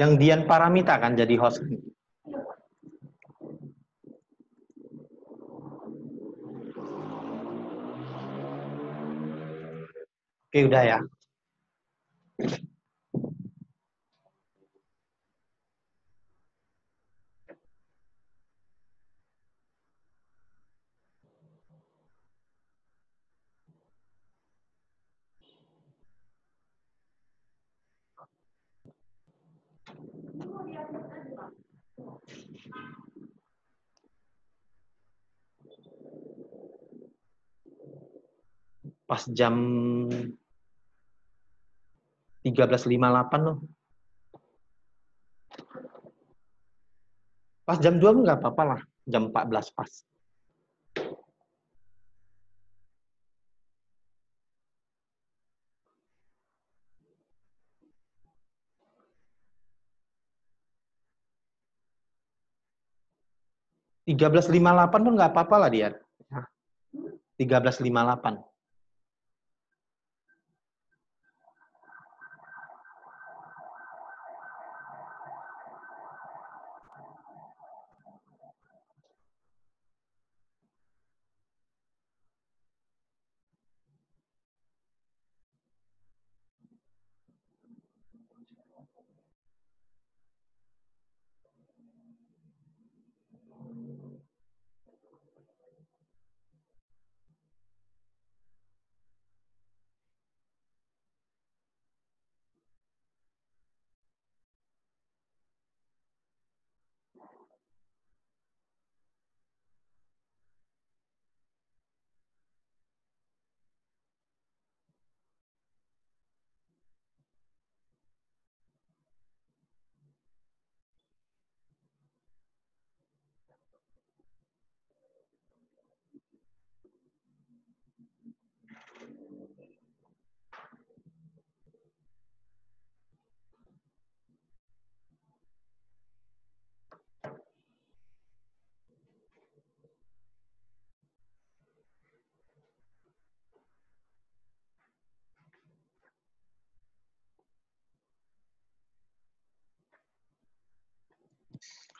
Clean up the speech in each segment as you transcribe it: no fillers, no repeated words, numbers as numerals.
Yang Dian Paramita kan jadi host. Oke, udah ya. Pas jam 13.58 loh. Pas jam 2 nggak apa-apa lah. Jam 14 pas. Tiga belas lima delapan pun nggak apa-apa lah dia. 13.58.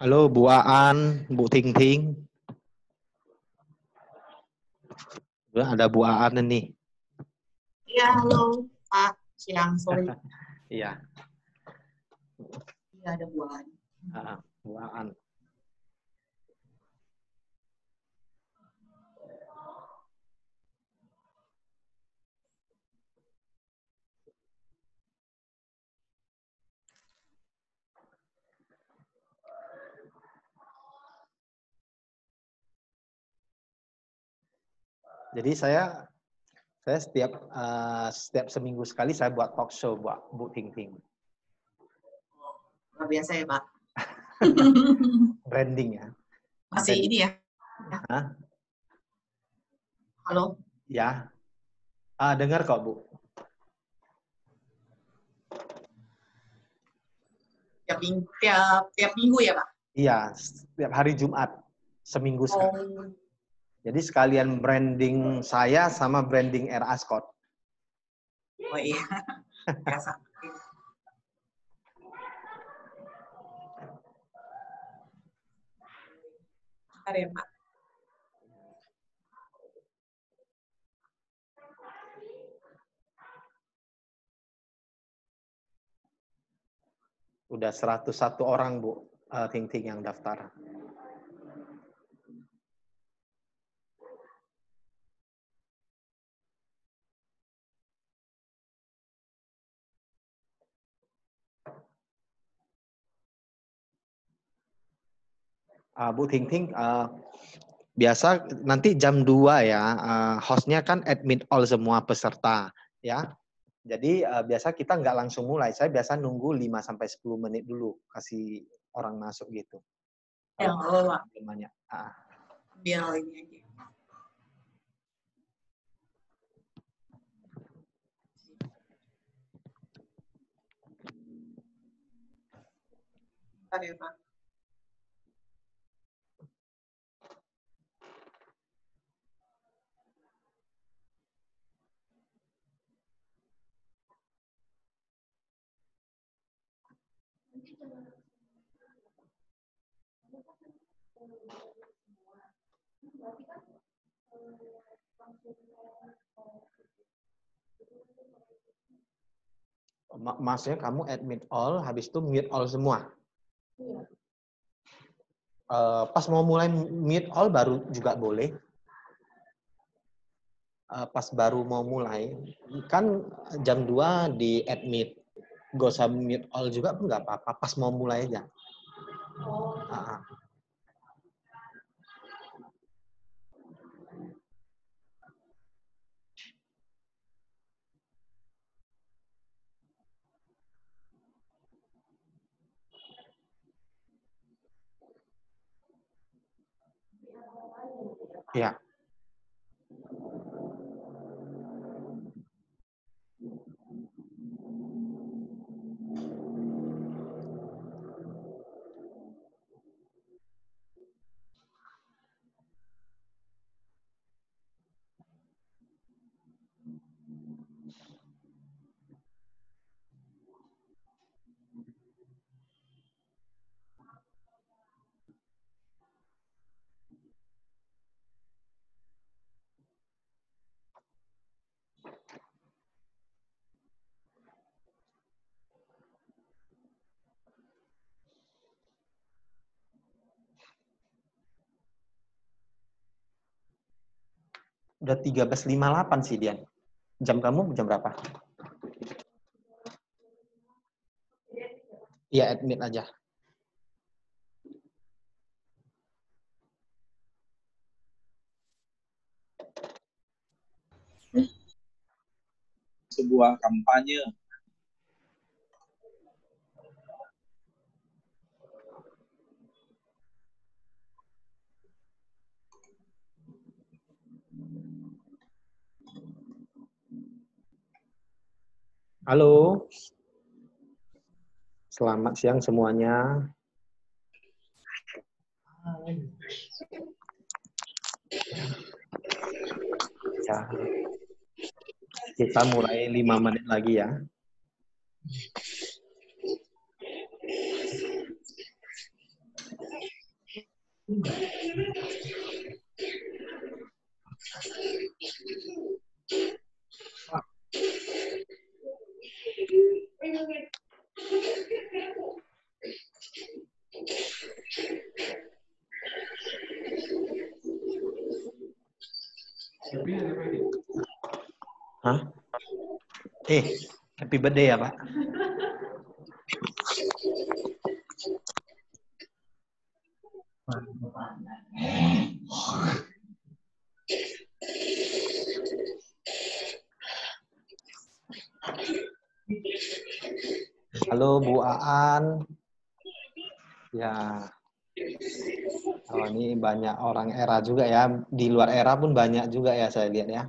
Halo Bu Aan, Bu Ting Ting. Ada Bu Aan nih. Iya, halo Pak. Siang, sorry. Iya. Iya, ada buahan. Bu Aan. Jadi saya setiap seminggu sekali saya buat talk show buat Bu Ting Ting. Luar biasa ya, Pak. Branding ya. Masih ini ya? Hah? Halo? Ya. Dengar kok, Bu. Tiap minggu ya, Pak? Iya, setiap hari Jumat. Seminggu sekali. Jadi sekalian branding saya sama branding Air Ascot. Oh iya. Biasa. Bentar ya, Pak. Udah 101 orang, Bu, Ting Ting yang daftar. Bu Ting Ting, biasa nanti jam 2 ya, hostnya kan admit all semua peserta, ya. Jadi biasa kita nggak langsung mulai, saya biasa nunggu 5-10 menit dulu, kasih orang masuk gitu. Ya, nggak apa-apa. Banyak. Biar ini aja. Bentar ya, Pak. Maksudnya kamu admit all, habis itu mute all semua. Pas mau mulai mute all baru juga boleh. Pas baru mau mulai, kan jam 2 di admit. Gak usah mute all juga pun nggak apa-apa, pas mau mulai aja. Ya. Udah 13.58 sih, Dian. Jam kamu jam berapa? Iya, admit aja. Sebuah kampanye. Halo. Selamat siang semuanya. Ya. Kita mulai 5 menit lagi ya. Hah? Happy birthday ya, Pak. Halo Bu Aan. Ya. Oh, ini banyak orang era juga ya. Di luar era pun banyak juga ya saya lihat ya.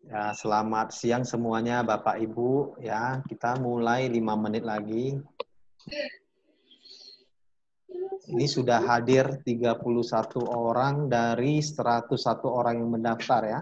Ya, selamat siang semuanya Bapak Ibu ya. Kita mulai 5 menit lagi. Ini sudah hadir 31 orang dari 101 orang yang mendaftar ya.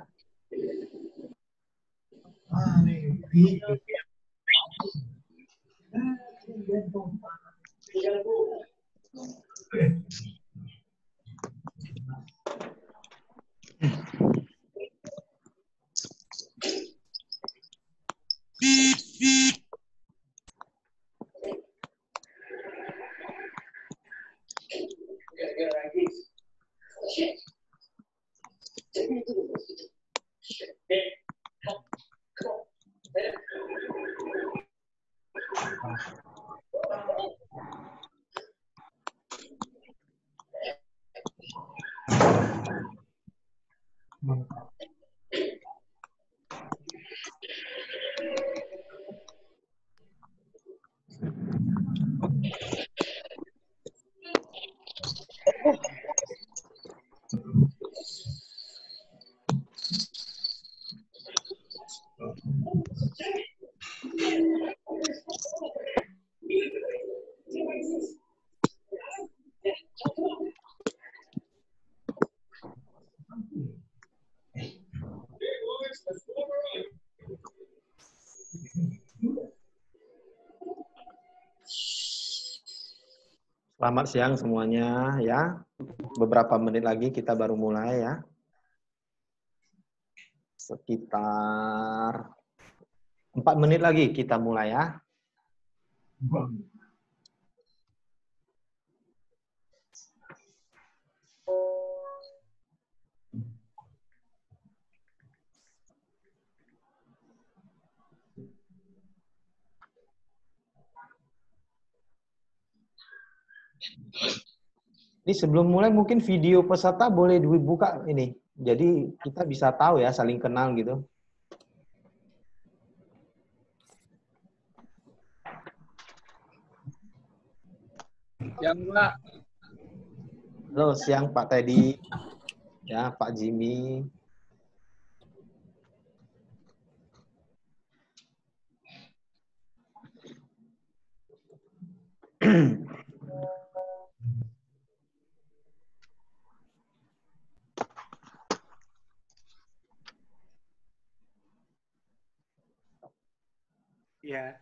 Selamat siang semuanya ya. Beberapa menit lagi kita baru mulai ya. Sekitar 4 menit lagi kita mulai ya. Ini sebelum mulai mungkin video peserta boleh dibuka ini. Jadi kita bisa tahu ya, saling kenal gitu. Siang, Pak. Halo, siang Pak Teddy. Ya, Pak Jimmy. Ya.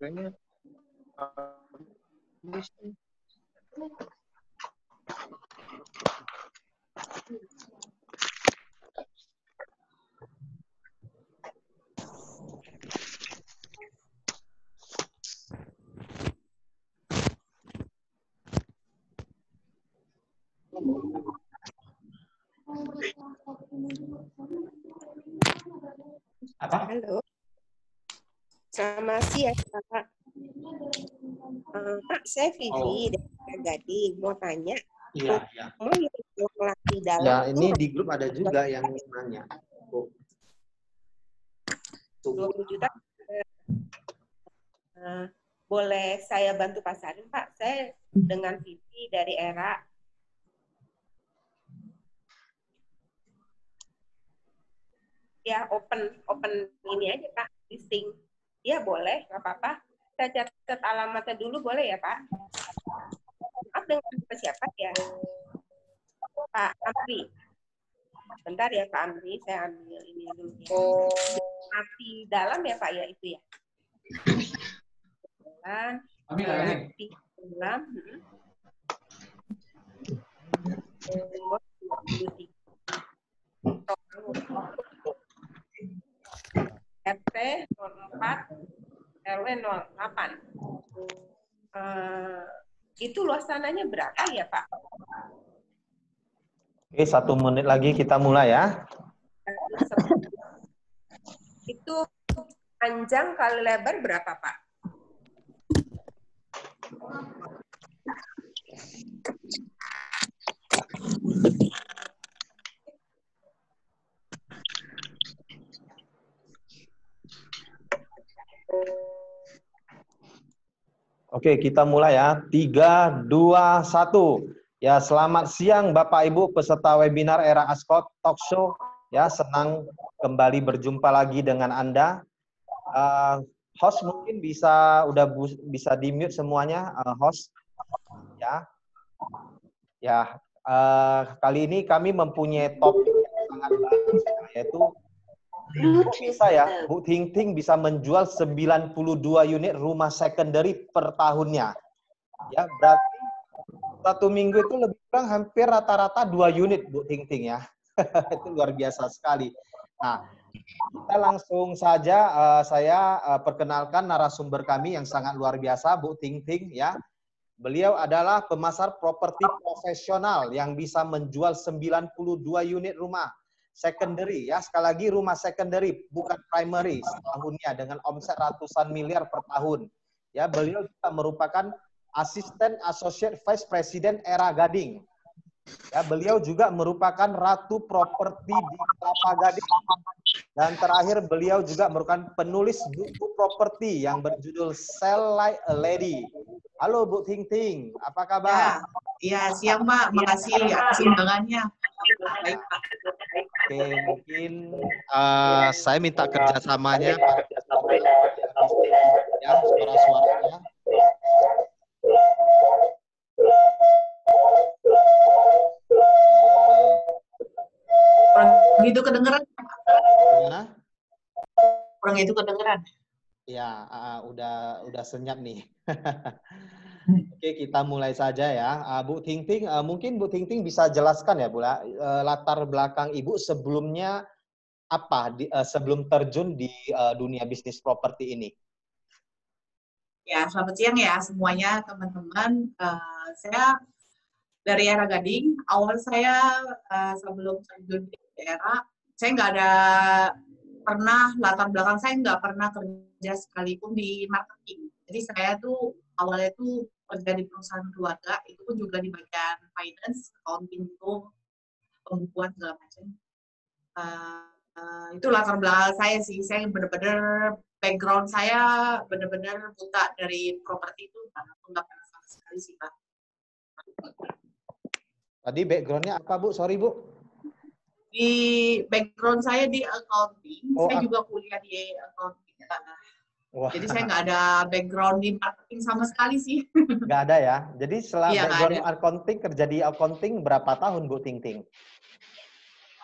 Kayaknya Apa? Halo, selamat siang Pak. Pak, saya Vivi dari Gading. Mau tanya, Iya, ya. mau yang laki dalam Ya, itu ini di grup ada juga yang nanya. 20 juta. Boleh saya bantu pasarin, Pak? Saya dengan Vivi dari Era. Ya, open ini aja, Pak. Listing. Ya, boleh, nggak apa-apa. Saya catat alamatnya dulu, boleh ya, Pak? Maaf, dengan siapa ya? Pak Amri. Bentar ya, Pak Amri. Saya ambil ini dulu ya. Mati dalam ya, Pak, ya, itu ya? Mati dalam. RT 04 RW 08. Itu luas tanahnya berapa ya, Pak? Oke, 1 menit lagi kita mulai ya. Itu panjang kali lebar berapa, Pak? Oke, kita mulai ya. 3, 2, 1. Ya, selamat siang Bapak Ibu peserta webinar Era Ascot Talk Show. Ya, senang kembali berjumpa lagi dengan Anda. Host mungkin bisa bisa di-mute semuanya, host. Ya. Ya, kali ini kami mempunyai topik yang sangat bagus, yaitu bisa ya, Bu Ting Ting bisa menjual 92 unit rumah secondary per tahunnya. Ya, berarti 1 minggu itu lebih kurang hampir rata-rata 2 unit, Bu Ting Ting ya. Itu luar biasa sekali. Nah, kita langsung saja saya perkenalkan narasumber kami yang sangat luar biasa, Bu Ting Ting ya. Beliau adalah pemasar properti profesional yang bisa menjual 92 unit rumah secondary ya, sekali lagi rumah secondary bukan primary setahunnya dengan omset ratusan miliar per tahun. Ya, beliau juga merupakan asisten associate vice president Era Gading. Ya, beliau juga merupakan ratu properti di Kelapa Gading. Dan terakhir beliau juga merupakan penulis buku properti yang berjudul Sell Like a Lady. Halo Bu Ting Ting, apa kabar? Ya, siang Pak. Makasih atas undangannya. Baik Pak. Oke, mungkin saya minta kerjasamanya ya, suara-suaranya. Kurang gitu kedengeran. Gimana? Kurang itu kedengeran. Ya, udah senyap nih. Oke, kita mulai saja ya. Bu Ting Ting, mungkin Bu Ting Ting bisa jelaskan ya, Bu, latar belakang Ibu sebelumnya apa sebelum terjun di dunia bisnis properti ini? Ya, selamat siang ya semuanya teman-teman. Saya dari era Gading. Awal saya sebelum terjun di era, saya nggak ada pernah latar belakang saya nggak pernah kerja sekalipun di marketing. Jadi saya tuh awalnya tuh kerja di perusahaan keluarga, itu pun juga di bagian finance, accounting itu, pembukuan segala macam. Itu latar belakang saya sih. Saya benar-benar background saya benar-benar buta dari properti itu, karena aku nggak pernah sama sekali sih Pak. Tadi backgroundnya apa Bu? Sorry Bu. Di background saya di accounting, saya juga kuliah di accounting. Wah. Jadi saya nggak ada background di marketing sama sekali sih. Nggak ada ya? Jadi setelah Iya, background accounting, kerja di accounting berapa tahun Bu Ting Ting?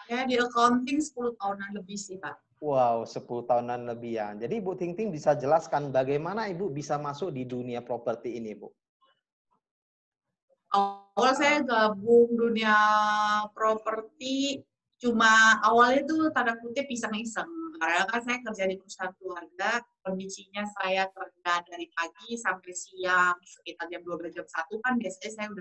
Saya di accounting 10 tahunan lebih sih Pak. Wow, 10 tahunan lebih ya. Jadi Bu Ting Ting bisa jelaskan bagaimana Ibu bisa masuk di dunia properti ini Bu? Awal saya gabung dunia properti cuma awalnya tuh tanda kutip iseng-iseng. Karena kan saya kerja di perusahaan keluarga, kondisinya saya kerja dari pagi sampai siang, sekitar jam 12 jam 1 kan biasanya saya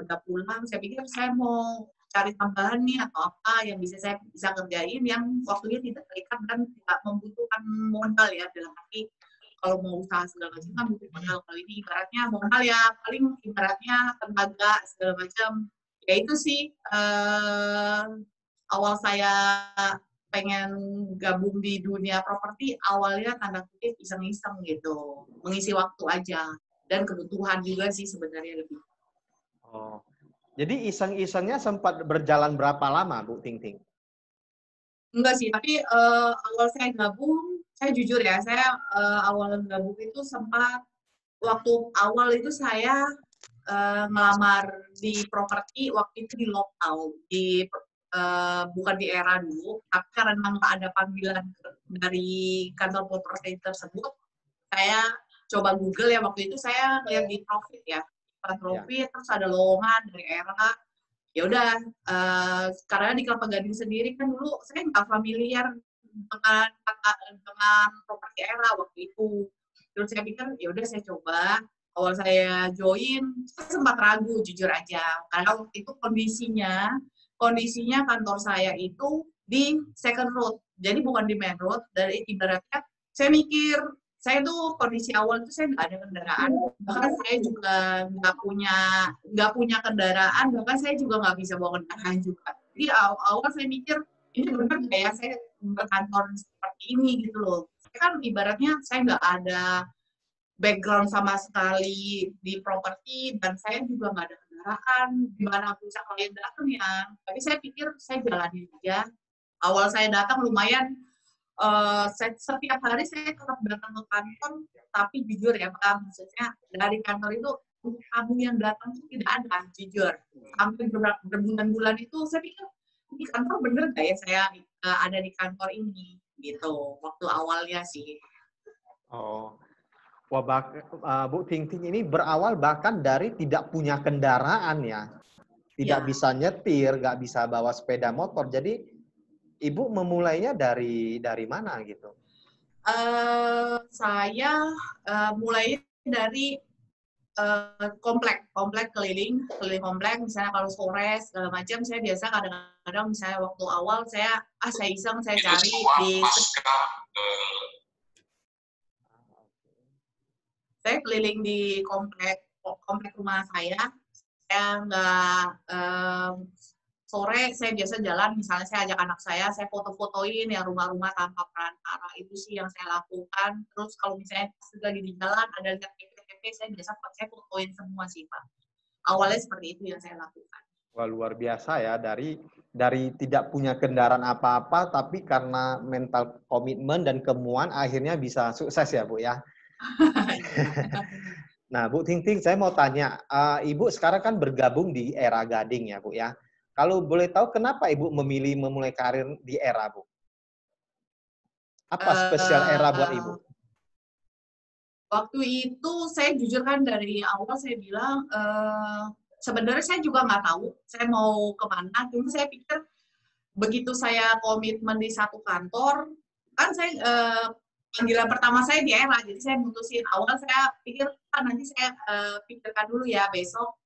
udah pulang. Saya pikir saya mau cari tambahan nih atau apa yang saya bisa kerjain yang waktunya tidak terikat dan tidak membutuhkan modal ya, dalam arti kalau mau usaha segala macam kan butuh modal. Kalau ini ibaratnya modal ya paling ibaratnya tenaga segala macam. Ya itu sih awal saya pengen gabung di dunia properti, awalnya tanda kutip iseng-iseng gitu, mengisi waktu aja, dan kebutuhan juga sih sebenarnya lebih. Oh, jadi iseng-isengnya sempat berjalan berapa lama Bu Ting Ting? Enggak sih, tapi awal saya gabung, saya jujur ya, saya awal gabung itu sempat, waktu awal itu saya ngelamar di properti, waktu itu di lokal, bukan di era dulu, tapi karena nggak ada panggilan dari kantor properti tersebut, saya coba Google ya, waktu itu saya lihat di Profit ya, Profit, terus ada lowongan dari era, ya udah, karena di Kelapa Gading sendiri kan dulu saya nggak familiar dengan properti era waktu itu, terus saya pikir ya udah saya coba. Awal saya join, saya sempat ragu jujur aja, karena waktu itu kondisinya kantor saya itu di second road, jadi bukan di main road. Dari ibaratnya saya mikir, saya tuh kondisi awal itu saya nggak ada kendaraan, bahkan saya juga nggak punya kendaraan, bahkan saya juga nggak bisa bawa kendaraan juga. Jadi awal saya mikir, ini benar nggak ya saya berkantor seperti ini gitu loh. Kan ibaratnya saya nggak ada background sama sekali di properti, dan saya juga nggak ada kendaraan, gimana bisa klien datang ya. Tapi saya pikir saya jalanin aja. Awal saya datang lumayan, setiap hari saya tetap datang ke kantor, tapi jujur ya Pak, maksudnya dari kantor itu tamu yang datang itu tidak ada, jujur. Sampai berbulan-bulan itu saya pikir, ini kantor bener nggak ya saya ada di kantor ini, gitu, waktu awalnya sih. Oh. Wah, Bu Ting Ting ini berawal bahkan dari tidak punya kendaraan ya. Tidak bisa nyetir, nggak bisa bawa sepeda motor. Jadi Ibu memulainya dari mana gitu? Saya mulai dari komplek keliling komplek, misalnya kalau sore segala macam, saya biasa kadang-kadang misalnya waktu awal saya iseng saya cari di saya keliling di komplek rumah saya saya nggak sore saya biasa jalan, misalnya saya ajak anak saya foto-fotoin yang rumah-rumah tanpa perantara, itu sih yang saya lakukan. Terus kalau misalnya lagi di jalan ada lihat KTP, saya biasa saya fotoin semua sih Pak. Awalnya seperti itu yang saya lakukan. Wah, luar biasa ya, dari tidak punya kendaraan apa-apa, tapi karena mental komitmen dan kemuan akhirnya bisa sukses ya Bu ya. Nah Bu Ting Ting, saya mau tanya, Ibu sekarang kan bergabung di Era Gading ya Bu ya. Kalau boleh tahu kenapa Ibu memilih memulai karir di Era Bu? Apa spesial Era buat Ibu? Waktu itu saya jujur kan dari awal saya bilang, sebenarnya saya juga nggak tahu saya mau kemana. Cuma saya pikir begitu saya komitmen di satu kantor, kan saya panggilan pertama saya di Era, jadi saya mutusin. Awal saya pikir, nanti saya pikirkan dulu ya, besok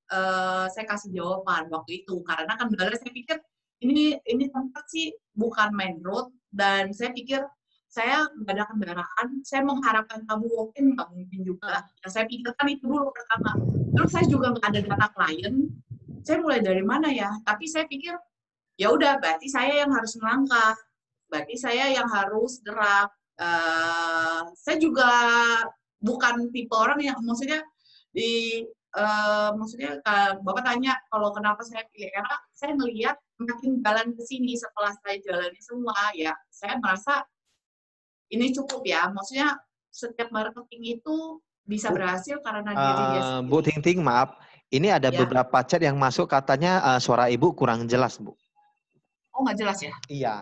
saya kasih jawaban waktu itu. Karena kan benar saya pikir ini tempat sih bukan main road, dan saya pikir saya nggak ada kendaraan, saya mengharapkan kamu walk-in nggak mungkin juga. Yang saya pikirkan itu dulu pertama. Terus saya juga nggak ada data klien, saya mulai dari mana ya? Tapi saya pikir, ya udah, berarti saya yang harus melangkah, berarti saya yang harus gerak. Saya juga bukan tipe orang yang maksudnya maksudnya Bapak tanya kalau kenapa saya pilih Era, saya melihat makin jalan ke sini setelah saya jalani semua ya, saya merasa ini cukup ya, maksudnya setiap marketing itu bisa berhasil karena diri dia sendiri. Bu Ting Ting, maaf, ini ada Ya. beberapa chat yang masuk katanya suara Ibu kurang jelas Bu. Oh nggak jelas ya? Iya.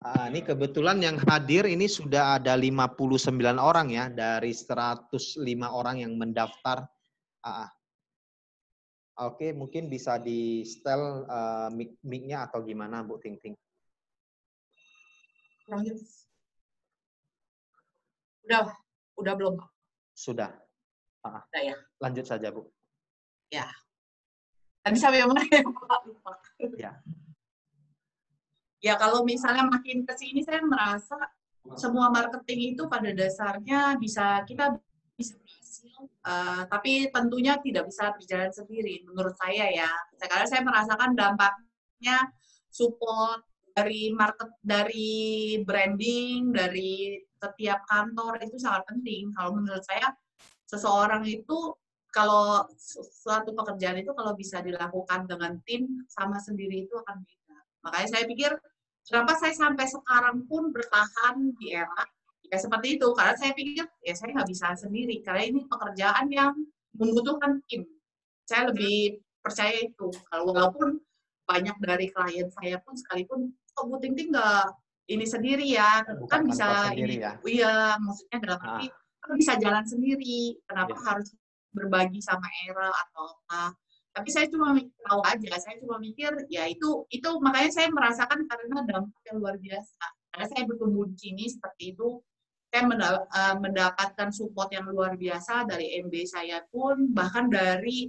Ini kebetulan yang hadir ini sudah ada 59 orang ya dari 105 orang yang mendaftar. Oke, mungkin bisa di setel mic-nya atau gimana Bu Ting Ting? Udah belum Pak? Sudah. Udah ya. Lanjut saja Bu. Ya. Tadi sampai mana ya Pak? Ya. Ya kalau misalnya makin ke sini saya merasa semua marketing itu pada dasarnya kita bisa berhasil, tapi tentunya tidak bisa berjalan sendiri menurut saya ya. Karena saya merasakan dampaknya support dari branding, dari setiap kantor itu sangat penting. Kalau menurut saya seseorang itu kalau suatu pekerjaan itu kalau bisa dilakukan dengan tim sama sendiri itu akan beda. Makanya saya pikir kenapa saya sampai sekarang pun bertahan di Era, ya seperti itu. Karena saya pikir, ya saya nggak bisa sendiri. Karena ini pekerjaan yang membutuhkan tim. Saya lebih percaya itu. Kalau walaupun banyak dari klien saya pun sekalipun, kok Bu Ting Ting nggak ini sendiri ya. Bukan kan bisa sendiri ini, ya. Iya, maksudnya dalam arti, kan bisa jalan sendiri. Kenapa harus berbagi sama Era atau apa? Tapi saya cuma tahu aja, saya cuma mikir ya itu makanya saya merasakan karena dampak yang luar biasa. Karena saya bertumbuh di sini seperti itu, saya mendapatkan support yang luar biasa dari MB saya pun, bahkan dari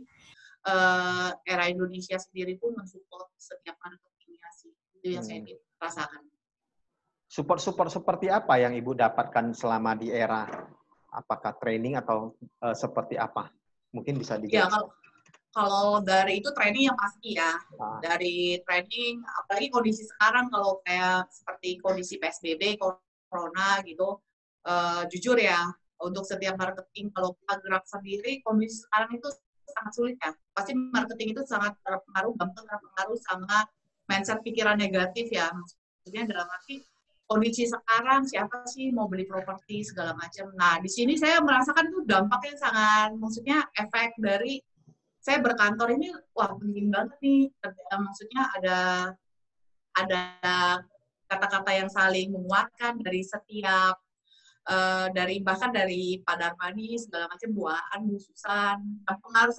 Era Indonesia sendiri pun mensupport setiap marketingnya sih. Itu yang saya rasakan. Support seperti apa yang Ibu dapatkan selama di Era? Apakah training atau seperti apa? Mungkin bisa dijawab. Ya, kalau dari itu training yang pasti ya. Dari training, apalagi kondisi sekarang kalau kayak seperti kondisi PSBB, Corona gitu, jujur ya, untuk setiap marketing kalau kita gerak sendiri, kondisi sekarang itu sangat sulit ya. Pasti marketing itu sangat terpengaruh sama mindset pikiran negatif ya. Maksudnya dalam arti kondisi sekarang siapa sih mau beli properti segala macam. Nah, di sini saya merasakan tuh dampaknya sangat, maksudnya efek dari saya berkantor ini, wah penting banget nih. Maksudnya ada kata-kata yang saling menguatkan dari setiap, bahkan dari Pak Darmani segala macam, buahan, khususan, pengaruh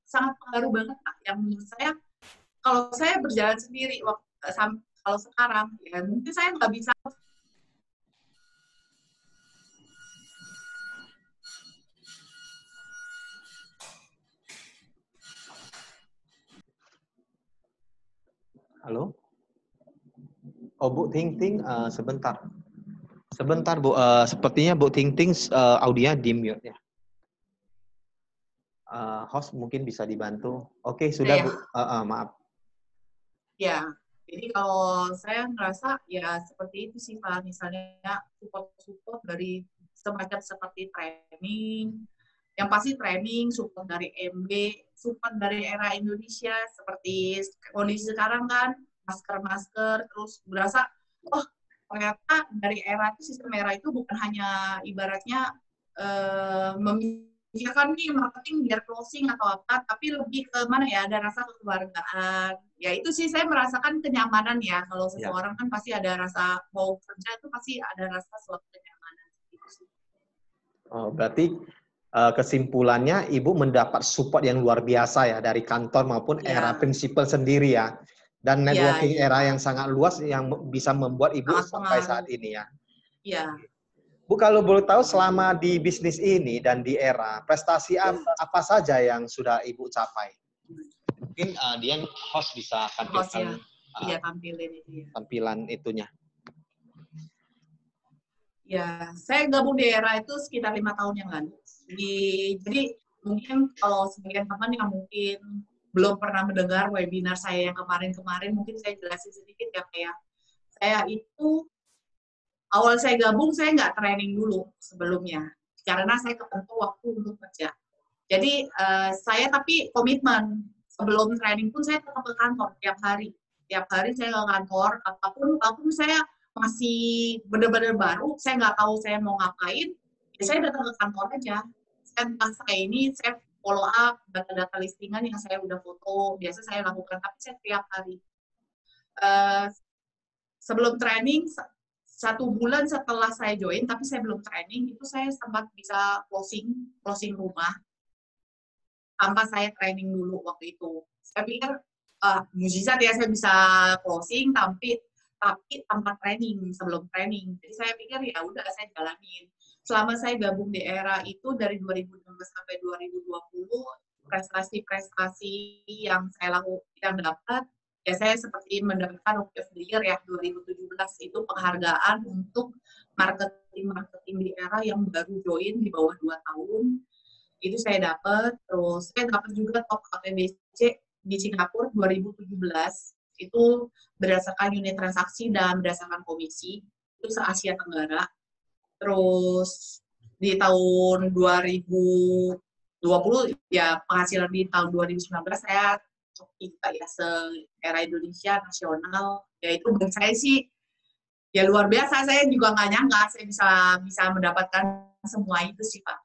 sangat pengaruh banget Pak. Yang menurut saya, kalau saya berjalan sendiri kalau sekarang, ya mungkin saya nggak bisa. Halo? Oh Bu Ting Ting, sebentar. Sebentar Bu, sepertinya Bu Ting Ting audionya di mute ya. Host mungkin bisa dibantu. Oke, sudah Bu. Maaf. Ya, jadi kalau saya ngerasa ya seperti itu sih Pak, misalnya support dari semacam seperti training, yang pasti training, support dari MB, support dari Era Indonesia, seperti kondisi sekarang kan, masker-masker, terus berasa, oh ternyata dari Era itu, sistem Era itu bukan hanya ibaratnya memikirkan nih marketing biar closing atau apa, tapi lebih ke mana ya, ada rasa kekeluargaan. Ya itu sih saya merasakan kenyamanan ya. Kalau seseorang kan pasti ada rasa mau kerja itu pasti ada rasa suatu kenyamanan. Gitu sih. Oh, berarti kesimpulannya Ibu mendapat support yang luar biasa ya dari kantor maupun Era Prinsipal sendiri ya. Dan networking Era yang sangat luas yang bisa membuat Ibu sampai saat ini ya. Iya. Bu, kalau boleh tahu selama di bisnis ini dan di Era, prestasi apa saja yang sudah Ibu capai? Mungkin Dian host bisa tampilkan tampilin itu ya. Tampilan itunya. Ya, saya gabung di Era itu sekitar 5 tahun yang lalu. Jadi mungkin kalau sebagian teman yang mungkin belum pernah mendengar webinar saya yang kemarin-kemarin, mungkin saya jelasin sedikit ya kayak saya itu awal saya gabung, saya nggak training dulu sebelumnya, karena saya ketentu waktu untuk kerja. Jadi, saya tapi komitmen, sebelum training pun saya tetap ke kantor tiap hari. Tiap hari saya ke kantor, apapun saya masih benar-benar baru, saya nggak tahu saya mau ngapain, ya saya datang ke kantor aja. Saya follow up data-data listingan yang saya udah foto, biasa saya lakukan, tapi saya tiap hari. Sebelum training, 1 bulan setelah saya join, tapi saya belum training, itu saya sempat bisa closing rumah, tanpa saya training dulu waktu itu. Saya pikir, mujizat ya saya bisa closing, tapi tanpa training, sebelum training. Jadi saya pikir ya udah saya jalanin. Selama saya gabung di Era itu dari 2016 sampai 2020, prestasi-prestasi yang saya dapat, ya saya seperti mendapatkan Rookie of the Year ya 2017 itu penghargaan untuk marketing di Era yang baru join di bawah 2 tahun. Itu saya dapat. Terus saya dapat juga top APBC di Singapura 2017. Itu berdasarkan unit transaksi dan berdasarkan komisi. Itu se-Asia Tenggara. Terus di tahun 2020 ya penghasilan di tahun 2019 saya kita ya se-Era Indonesia nasional, yaitu bagi saya sih ya luar biasa. Saya juga nggak nyangka saya bisa mendapatkan semua itu sih Pak.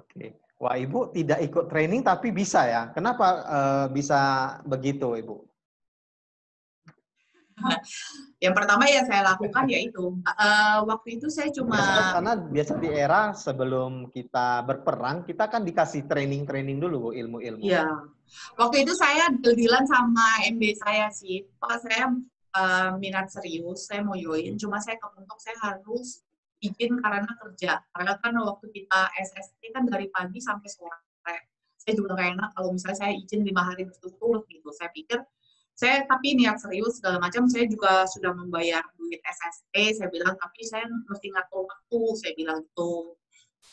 Oke, wah Ibu tidak ikut training tapi bisa ya? Kenapa bisa begitu Ibu? Yang pertama yang saya lakukan yaitu waktu itu saya cuma karena biasa di Era sebelum kita berperang kita kan dikasih training dulu Bu, ilmu-ilmu. Iya. Waktu itu saya deal-dealan sama MB saya sih, Pak saya minat serius, saya mau join, cuma saya kepentok saya harus izin karena kerja. Karena kan waktu kita SST kan dari pagi sampai sore. Saya juga nggak enak kalau misalnya saya izin 5 hari berturut-turut gitu. Saya pikir saya tapi niat serius segala macam, saya juga sudah membayar duit SST, saya bilang tapi saya mesti ngatur waktu, saya bilang gitu.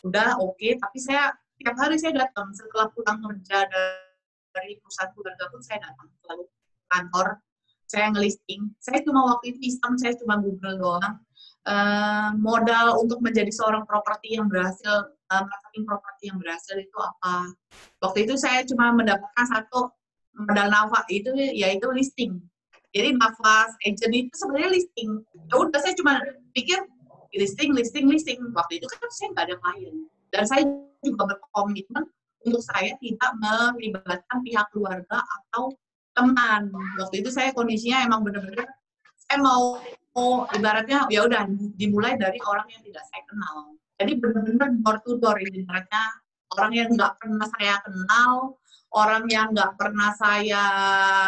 Udah oke, tapi saya tiap hari saya datang setelah pulang kerja dari perusahaan keluarga pun saya datang selalu kantor, saya ngelisting. Saya cuma waktu itu iseng, saya cuma Google doang. Modal untuk menjadi seorang properti yang berhasil, marketing properti yang berhasil itu apa? Waktu itu saya cuma mendapatkan satu modal nafas itu yaitu listing. Jadi nafas agent itu sebenarnya listing. Ya udah saya cuma pikir listing. Waktu itu kan saya nggak ada klien dan saya juga berkomitmen untuk saya tidak melibatkan pihak keluarga atau teman. Waktu itu saya kondisinya emang benar-benar saya mau ibaratnya ya udah dimulai dari orang yang tidak saya kenal. Jadi benar-benar door to door ibaratnya orang yang nggak pernah saya kenal, orang yang nggak pernah saya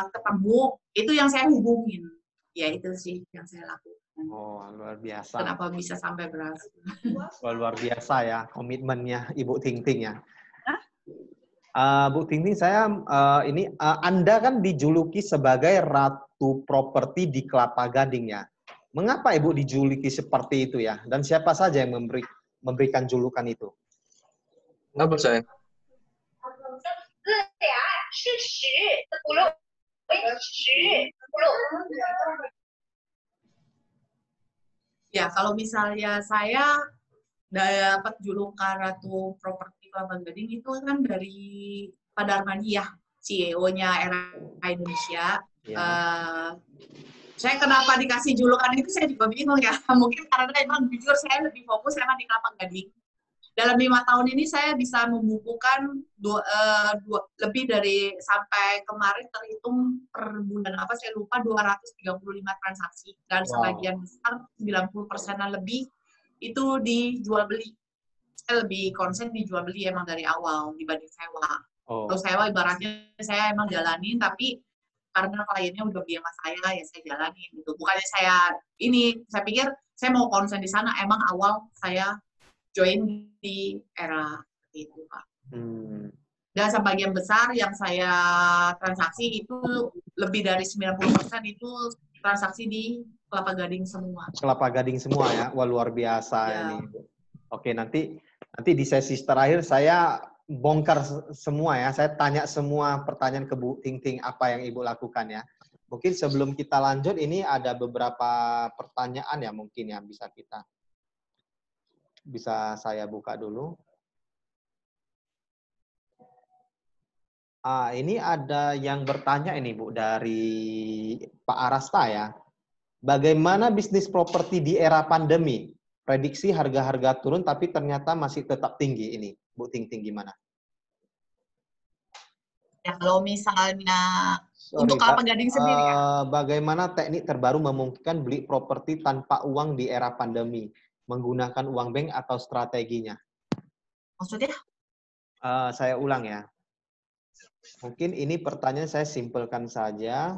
ketemu, itu yang saya hubungin. Ya itu sih yang saya lakukan. Oh, luar biasa. Kenapa bisa sampai berhasil? Luar biasa ya komitmennya Ibu Ting Ting ya. Bu Ting Ting, saya Anda kan dijuluki sebagai Ratu Properti di Kelapa Gading ya. Mengapa Ibu dijuluki seperti itu ya? Dan siapa saja yang memberikan julukan itu? Kenapa sayang? Ya, kalau misalnya saya dapat julukan Ratu Properti Kelapa Gading itu kan dari Pak Darmadi ya, CEO-nya Era Indonesia. Saya kenapa dikasih julukan itu saya juga bingung ya. Mungkin karena emang jujur saya lebih fokus emang di Kelapa Gading. Dalam 5 tahun ini saya bisa membukukan lebih dari sampai kemarin terhitung per bulan apa saya lupa 235 transaksi dan sebagian besar 90%-an lebih itu dijual beli. Saya lebih konsen dijual beli emang dari awal dibanding sewa. Kalau sewa ibaratnya saya emang jalanin tapi karena kliennya udah beli sama saya ya saya jalanin gitu. Bukannya saya pikir saya mau konsen di sana emang awal saya join di Era itu Pak. Dan sebagian besar yang saya transaksi itu lebih dari 90% itu transaksi di Kelapa Gading semua. Kelapa Gading semua ya, wah luar biasa ya. Ini. Oke, nanti di sesi terakhir saya bongkar semua ya, saya tanya semua pertanyaan ke Bu Ting Ting apa yang Ibu lakukan ya. Mungkin sebelum kita lanjut ini ada beberapa pertanyaan ya mungkin yang bisa saya buka dulu. Ini ada yang bertanya ini Bu dari Pak Arasta ya. Bagaimana bisnis properti di era pandemi? Prediksi harga-harga turun tapi ternyata masih tetap tinggi ini. Bu Ting Ting gimana? Ya, kalau misalnya untuk Kelapa Gading sendiri ya. Bagaimana teknik terbaru memungkinkan beli properti tanpa uang di era pandemi? Menggunakan uang bank atau strateginya? Maksudnya? Saya ulang ya. Mungkin ini pertanyaan saya simpelkan saja.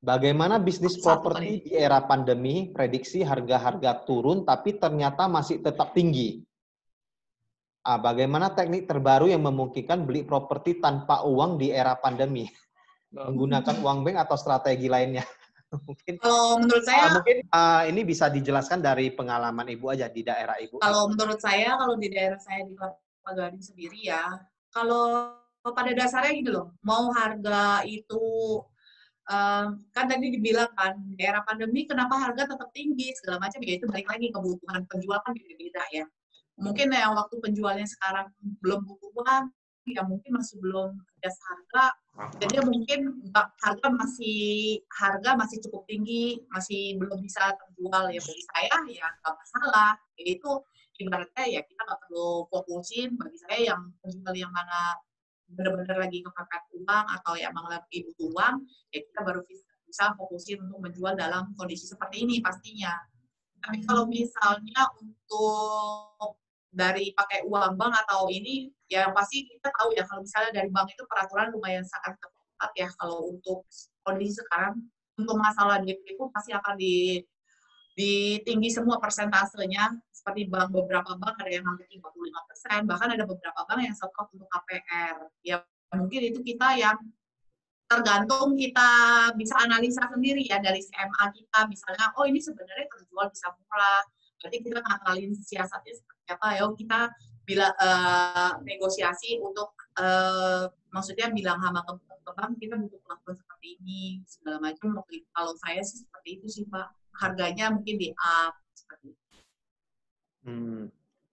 Bagaimana bisnis properti di era pandemi, prediksi harga-harga turun tapi ternyata masih tetap tinggi? Bagaimana teknik terbaru yang memungkinkan beli properti tanpa uang di era pandemi? Menggunakan uang bank atau strategi lainnya? Mungkin kalau menurut saya ini bisa dijelaskan dari pengalaman Ibu aja di daerah Ibu. Kalau menurut saya kalau di daerah saya di Kelapa Gading sendiri ya, kalau pada dasarnya gitu loh, mau harga itu kan tadi dibilang kan di era pandemi kenapa harga tetap tinggi segala macam ya itu balik lagi kebutuhan penjual kan beda-beda ya. Mungkin yang waktu penjualnya sekarang belum butuh uang, ya mungkin masih belum ada harga. Jadi mungkin harga masih cukup tinggi, masih belum bisa terjual ya bagi saya ya nggak masalah. Itu ibaratnya ya kita nggak perlu fokusin bagi saya yang penjual yang mana benar-benar lagi kepepet uang atau ya emang lagi butuh uang ya kita baru bisa fokusin untuk menjual dalam kondisi seperti ini pastinya. Tapi kalau misalnya untuk dari pakai uang bank atau ini, ya pasti kita tahu ya kalau misalnya dari bank itu peraturan lumayan sangat ketat ya kalau untuk kondisi sekarang untuk masalah DP pun pasti akan tinggi semua persentasenya seperti beberapa bank ada yang hampir 55%, bahkan ada beberapa bank yang stop untuk KPR. Ya mungkin itu kita yang tergantung kita bisa analisa sendiri ya dari CMA kita misalnya ini sebenarnya terjual bisa murah berarti kita ngakalin siasatnya seperti apa ya kita bila negosiasi untuk maksudnya bilang sama ke bank kita butuh pelakuan seperti ini segala macam. Kalau saya sih seperti itu sih Pak, harganya mungkin di up seperti itu.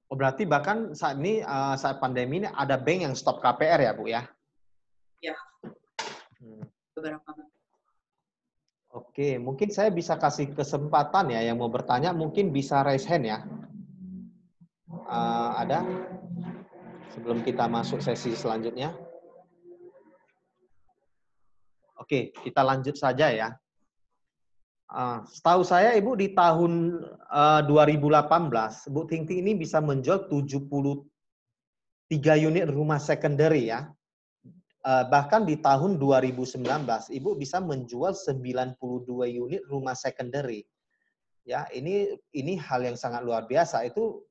Berarti bahkan saat ini saat pandemi ini ada bank yang stop KPR ya Bu ya? Ya. Beberapa bank. Oke, mungkin saya bisa kasih kesempatan ya yang mau bertanya mungkin bisa raise hand ya. Ada? Sebelum kita masuk sesi selanjutnya. Oke, kita lanjut saja ya. Setahu saya Ibu di tahun 2018, Bu Ting Ting ini bisa menjual 73 unit rumah secondary ya. Bahkan di tahun 2019, Ibu bisa menjual 92 unit rumah secondary. Ya, ini hal yang sangat luar biasa. Itu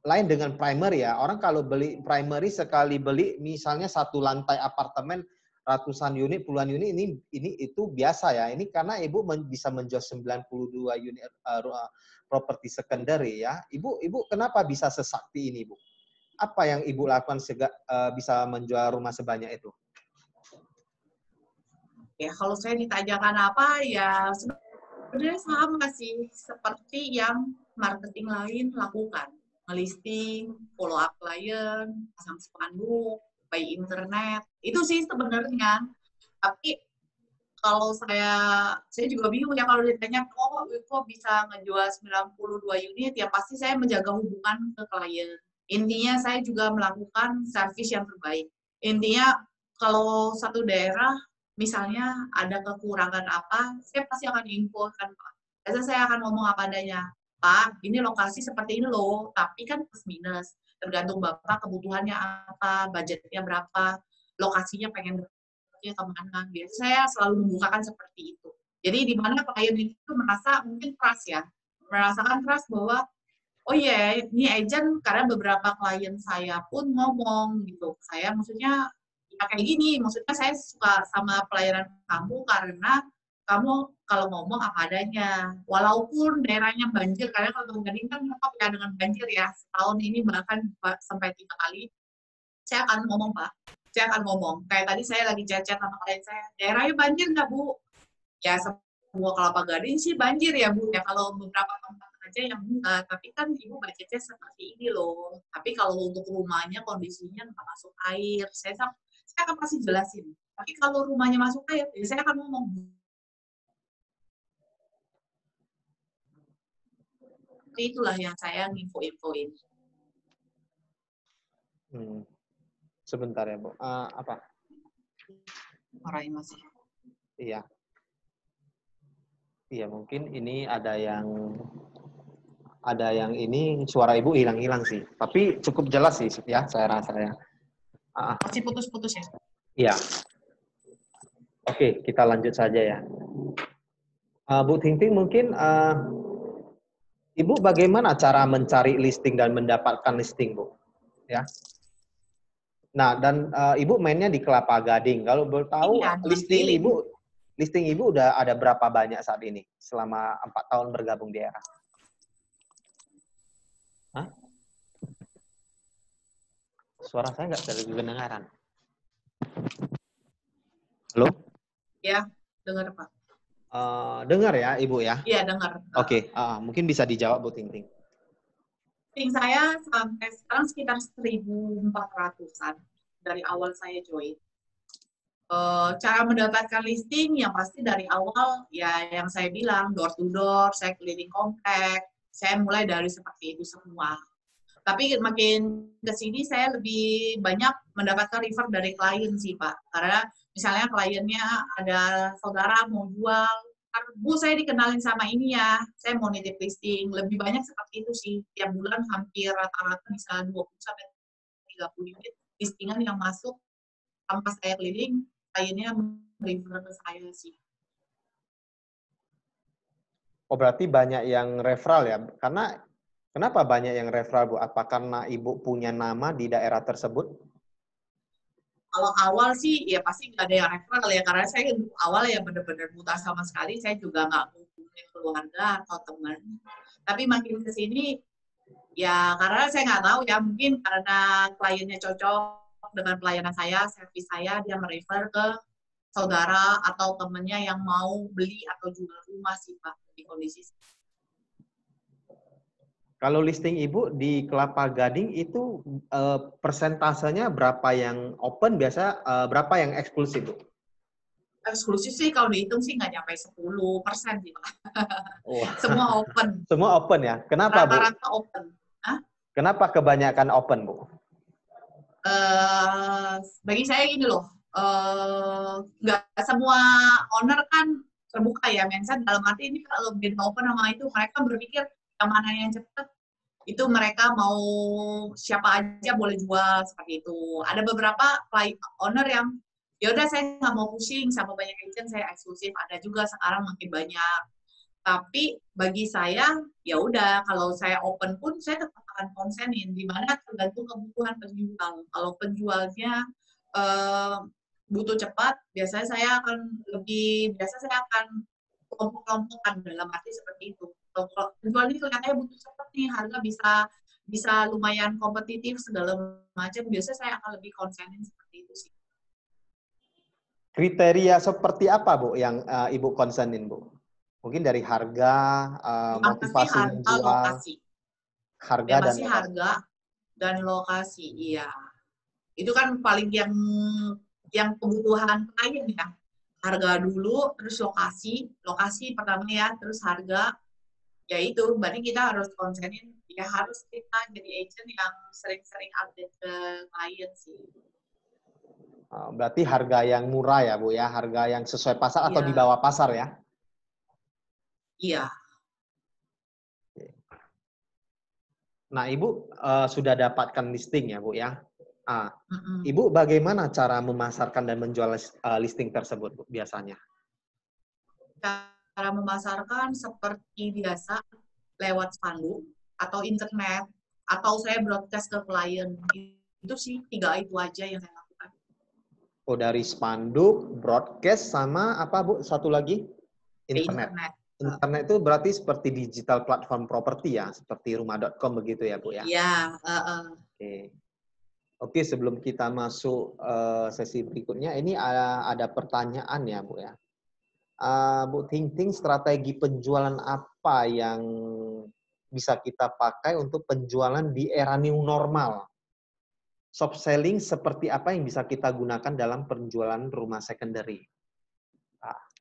lain dengan primary ya. Orang kalau beli primary sekali beli misalnya satu lantai apartemen ratusan unit, puluhan unit ini itu biasa ya. Ini karena Ibu bisa menjual 92 unit properti secondary ya. Ibu kenapa bisa sesakti ini, Bu? apa yang Ibu lakukan bisa menjual rumah sebanyak itu? Ya, kalau saya ditanyakan apa, ya sebenarnya sama sih seperti yang marketing lain lakukan. Ngelisting, follow up klien, pasang spanduk, by internet. Itu sih sebenarnya. Tapi kalau saya juga bingung ya kalau ditanya, kok bisa ngejual 92 unit, ya pasti saya menjaga hubungan ke klien. Intinya saya juga melakukan servis yang terbaik. Intinya kalau satu daerah misalnya ada kekurangan apa, saya pasti akan infokan, Pak. Biasanya saya akan ngomong apa adanya. Pak, ini lokasi seperti ini loh, tapi kan plus minus. Tergantung Bapak kebutuhannya apa, budgetnya berapa, lokasinya pengen kemana. Biasanya saya selalu membukakan seperti itu. Jadi di mana klien itu merasa mungkin trust ya, merasakan trust bahwa oh iya, ini agent, karena beberapa klien saya pun ngomong gitu. Saya maksudnya ya kayak gini, maksudnya saya suka sama pelayanan kamu karena kamu kalau ngomong apa adanya. Walaupun daerahnya banjir, karena kalau Gading kan lengkap ya dengan banjir ya. Setahun ini bahkan sampai 3 kali. Saya akan ngomong, Pak. Saya akan ngomong. Kayak tadi saya lagi chat-chat sama klien saya, daerahnya banjir nggak, Bu? Ya, semua Kelapa Gading sih banjir ya, Bu. Ya, kalau beberapa tempat aja yang enggak. Tapi kan Ibu budgetnya seperti ini loh. Tapi kalau untuk rumahnya kondisinya nggak masuk air, saya akan pasti jelasin. Tapi kalau rumahnya masuk air, ya saya akan ngomong. Itulah yang saya nginfo-infoin. Sebentar ya, Bu. Apa? Marahin masih. Iya. Iya, mungkin ini ada yang ini suara Ibu hilang-hilang sih. Tapi cukup jelas sih ya, saya rasa ya. Masih putus-putus ya? Iya. Oke, kita lanjut saja ya. Bu Ting-Ting, mungkin Ibu bagaimana cara mencari listing dan mendapatkan listing, Bu? Ya. Nah, dan Ibu mainnya di Kelapa Gading. Kalau boleh tahu, Iya, listing Ibu udah ada berapa banyak saat ini selama 4 tahun bergabung di ERA? Hah? Suara saya nggak terlalu kedengaran. Halo? Ya, dengar, Pak. Dengar ya, Ibu ya? Iya, dengar. Oke, mungkin bisa dijawab, Bu Ting-Ting. Listing saya sampai sekarang sekitar 1.400-an dari awal saya join. Cara mendapatkan listing yang pasti dari awal ya yang saya bilang door to door, saya keliling komplek, saya mulai dari seperti itu semua. Tapi makin ke sini saya lebih banyak mendapatkan refer dari klien sih, Pak. Karena misalnya kliennya ada saudara mau jual, Bu, saya dikenalin sama ini ya, saya mau nitip listing. Lebih banyak seperti itu sih. Tiap bulan hampir rata-rata misalnya 20-30 unit listingan yang masuk tanpa saya keliling, kliennya refer ke saya sih. Oh, berarti banyak yang referral ya? Karena kenapa banyak yang referral, Bu? Apa karena Ibu punya nama di daerah tersebut? Kalau awal sih ya pasti nggak ada yang referral ya, karena saya awal ya benar-benar buta sama sekali, saya juga nggak hubungin keluarga atau teman. Tapi makin ke sini ya karena saya nggak tahu ya, mungkin karena kliennya cocok dengan pelayanan saya, servis saya, dia merefer ke saudara atau temennya yang mau beli atau jual rumah sih, Pak, di kondisi. Kalau listing Ibu di Kelapa Gading itu persentasenya berapa yang open, biasa berapa yang eksklusif, Bu? Eksklusif sih kalau dihitung sih nggak nyampe 10% sih, Pak. Oh. Semua open. Semua open ya? Kenapa, Bu? Rata-rata open. Hah? Kenapa kebanyakan open, Bu? Bagi saya gini loh, nggak semua owner kan terbuka ya, mention dalam arti ini kalau bikin open sama itu, mereka berpikir yang mana yang cepat, itu mereka mau siapa aja boleh jual, seperti itu. Ada beberapa owner yang ya udah saya nggak mau pusing sama banyak agent, saya eksklusif. Ada juga sekarang makin banyak. Tapi bagi saya ya udah, kalau saya open pun saya tetap akan konsenin, di mana tergantung kebutuhan penjual. Kalau penjualnya butuh cepat, biasanya saya akan kelompok-kelompokan, dalam arti seperti itu. Kalau penjual ini kelihatannya butuh cepat nih, harga bisa bisa lumayan kompetitif segala macam, biasanya saya akan lebih konsenin seperti itu sih. Kriteria seperti apa, Bu, yang Ibu konsenin, Bu? Mungkin dari harga, Yang pasti motivasi harga, menjual, lokasi. harga Yang dan pasti lokasi. harga dan lokasi, iya. Itu kan paling yang kebutuhan klien ya. Harga dulu, terus lokasi pertama ya, terus harga. Ya itu, berarti kita harus konsenin, ya harus kita jadi agent yang sering-sering update ke klien sih. Berarti harga yang murah ya, Bu ya, harga yang sesuai pasar atau Iya. di bawah pasar ya? Iya. Nah, Ibu sudah dapatkan listing ya, Bu ya. Mm-mm. Ibu bagaimana cara memasarkan dan menjual listing tersebut, Bu, biasanya? Cara memasarkan seperti biasa, lewat spanduk atau internet, atau saya broadcast ke klien. Itu sih 3 itu aja yang saya lakukan. Oh, dari spanduk, broadcast, sama apa, Bu? Satu lagi? Internet. Internet itu berarti seperti digital platform properti ya, seperti rumah.com begitu ya, Bu ya? Iya. Oke, sebelum kita masuk sesi berikutnya, ini ada pertanyaan ya, Bu ya. Bu Ting Ting, strategi penjualan apa yang bisa kita pakai untuk penjualan di era new normal? Soft selling seperti apa yang bisa kita gunakan dalam penjualan rumah secondary?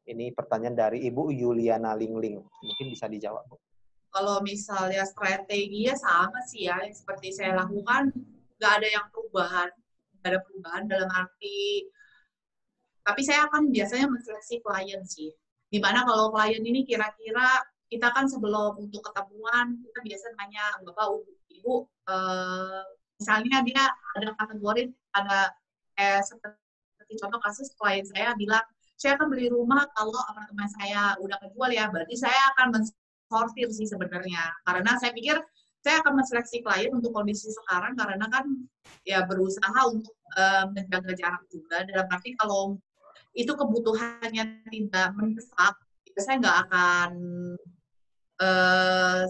Ini pertanyaan dari Ibu Yuliana Lingling. Mungkin bisa dijawab, Bu. Kalau misalnya strateginya sama sih ya, seperti saya lakukan, nggak ada yang perubahan. Nggak ada perubahan dalam arti, tapi saya akan biasanya menseleksi klien sih. Dimana kalau klien ini kira-kira, kita kan sebelum untuk ketemuan, kita biasa nanya, Bapak, Ibu, misalnya dia ada kategori, seperti contoh kasus klien saya bilang, saya akan beli rumah kalau apartemen saya udah kejual ya, berarti saya akan mensortir sih sebenarnya. Karena saya pikir saya akan menseleksi klien untuk kondisi sekarang, karena kan ya berusaha untuk menjaga jarak juga. Dalam arti kalau itu kebutuhannya tidak mendesak, saya nggak akan,